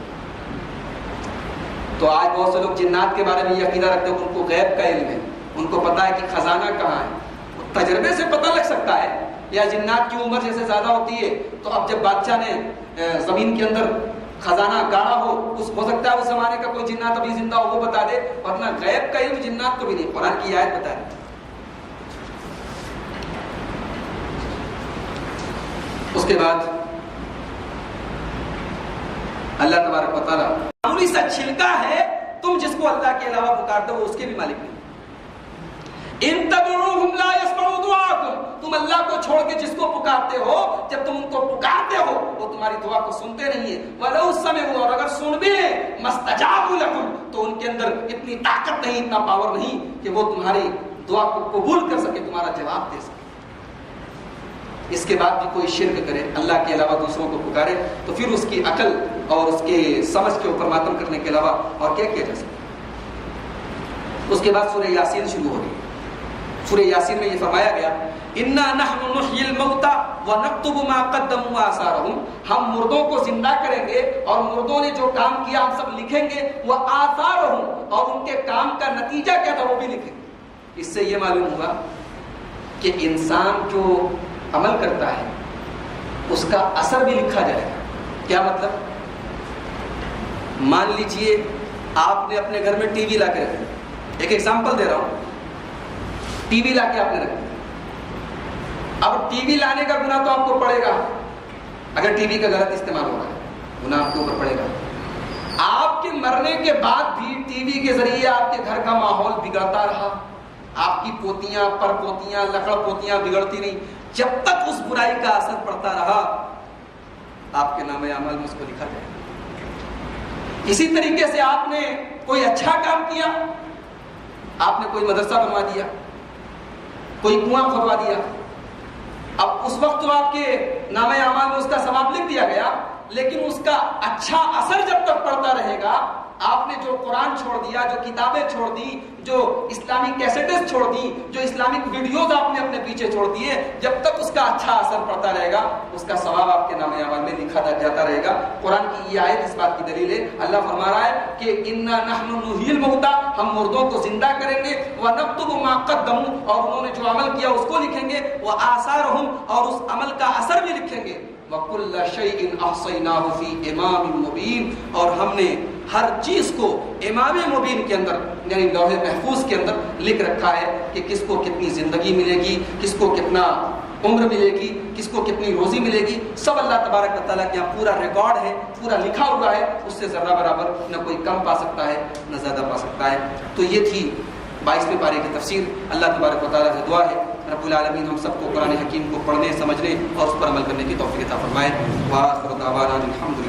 تو آج بہت سے لوگ جنات کے بارے میں یہ عقیدہ رکھتے ہیں کہ ان کو غیب کا علم ہے، ان کو پتہ ہے کہ خزانہ کہاں ہے۔ تجربے سے پتہ لگ سکتا ہے، یا جنات کی عمر جیسے زیادہ ہوتی ہے تو اب جب بادشاہ نے زمین کے اندر خزانہ گاڑا ہو سکتا ہے اس زمانے کا کوئی جنات ابھی زندہ ہو وہ بتا دے، ورنہ غیب کا علم جنات کو بھی نہیں، قرآن کی آیت بتا رہی۔ اس کے بعد اللہ تبارک و تعالیٰ معمولی سا چھلکا ہے، تم جس کو اللہ کے علاوہ پکارتے ہو اس کے بھی مالک نہیں۔ ان تدعوهم لا يسمعوا دعاءكم، تم اللہ کو چھوڑ کے جس کو پکارتے ہو، جب تم ان کو پکارتے ہو وہ تمہاری دعا کو سنتے نہیں ہیں۔ ولو سمعوا، اور اگر سن بھی لیں، مستجابوا لكم، تو ان کے اندر اتنی طاقت نہیں، اتنا پاور نہیں کہ وہ تمہاری دعا کو قبول کر سکے، تمہارا جواب دے سکے۔ اس کے بعد بھی کوئی شرک کرے، اللہ کے علاوہ دوسروں کو پکارے، تو پھر اس کی عقل اور اس کے سمجھ کے اوپر ماتم کرنے کے علاوہ اور کیا کیا جا سکتا۔ اس کے بعد سورہ یاسین شروع ہو گئی۔ سورہ یاسین میں یہ فرمایا گیا انا نحن نحیی الموتى ونکتب ما قدموا وآثارهم، ہم مردوں کو زندہ کریں گے اور مردوں نے جو کام کیا ہم سب لکھیں گے، وآثارهم، اور ان کے کام کا نتیجہ کیا تھا وہ بھی لکھیں گے۔ اس سے یہ معلوم ہوا کہ انسان جو عمل کرتا ہے اس کا اثر بھی لکھا جائے گا۔ کیا مطلب؟ مان لیجئے آپ نے اپنے گھر میں ٹی وی لا کے رکھا، ایک ایگزامپل دے رہا ہوں، ٹی وی لا کے آپ نے رکھا، اب ٹی وی لانے کا گناہ تو آپ کو پڑے گا، اگر ٹی وی کا غلط استعمال ہو رہا ہے گناہ آپ کے اوپر پڑے گا۔ آپ کے مرنے کے بعد بھی ٹی وی کے ذریعے آپ کے گھر کا ماحول بگڑتا رہا، آپ کی پوتیاں پر پوتیاں لکڑ پوتیاں بگڑتی نہیں، جب تک اس برائی کا اثر پڑتا رہا آپ کے نام اعمال میں اس کو لکھا جائے۔ اسی طریقے سے آپ نے کوئی اچھا کام کیا، آپ نے کوئی مدرسہ بنوا دیا، کوئی کنواں کھودوا دیا، اب اس وقت تو آپ کے نام اعمال میں اس کا ثواب لکھ دیا گیا، لیکن اس کا اچھا اثر جب تک پڑتا رہے گا، آپ نے جو قرآن چھوڑ دیا، جو کتابیں چھوڑ دی، جو اسلامی کیسٹس چھوڑ دی، جو اسلامک ویڈیوز آپ نے اپنے پیچھے چھوڑ دیے، جب تک اس کا اچھا اثر پڑتا رہے گا اس کا ثواب آپ کے نام اعمال میں لکھا جاتا رہے گا۔ قرآن کی یہ آیت اس بات کی دلیل ہے۔ اللہ فرما رہا ہے کہ انا نحن نحیی الموتى، ہم مردوں کو زندہ کریں گے، ونکتب ما قدموا، اور انہوں نے جو عمل کیا اس کو لکھیں گے، وآثارهم، اور اس عمل کا اثر بھی لکھیں گے، وَكُلَّ شَيْءٍ أَحْصَيْنَاهُ فِي إِمَامٍ مُبِينٍ، اور ہم نے ہر چیز کو امام مبین کے اندر یعنی لوح محفوظ کے اندر لکھ رکھا ہے کہ کس کو کتنی زندگی ملے گی، کس کو کتنا عمر ملے گی، کس کو کتنی روزی ملے گی، سب اللہ تبارک و تعالیٰ کے یہاں پورا ریکارڈ ہے، پورا لکھا ہوا ہے، اس سے ذرہ برابر نہ کوئی کم پا سکتا ہے نہ زیادہ پا سکتا ہے۔ تو یہ تھی 22ویں پارے کی تفسیر۔ اللہ تبارک و تعالیٰ سے دعا ہے رب العالمین ہم سب کو قرآن حکیم کو پڑھنے، سمجھنے اور اس پر عمل کرنے کی توفیق عطا فرمائے۔ وآخر دعوانا الحمد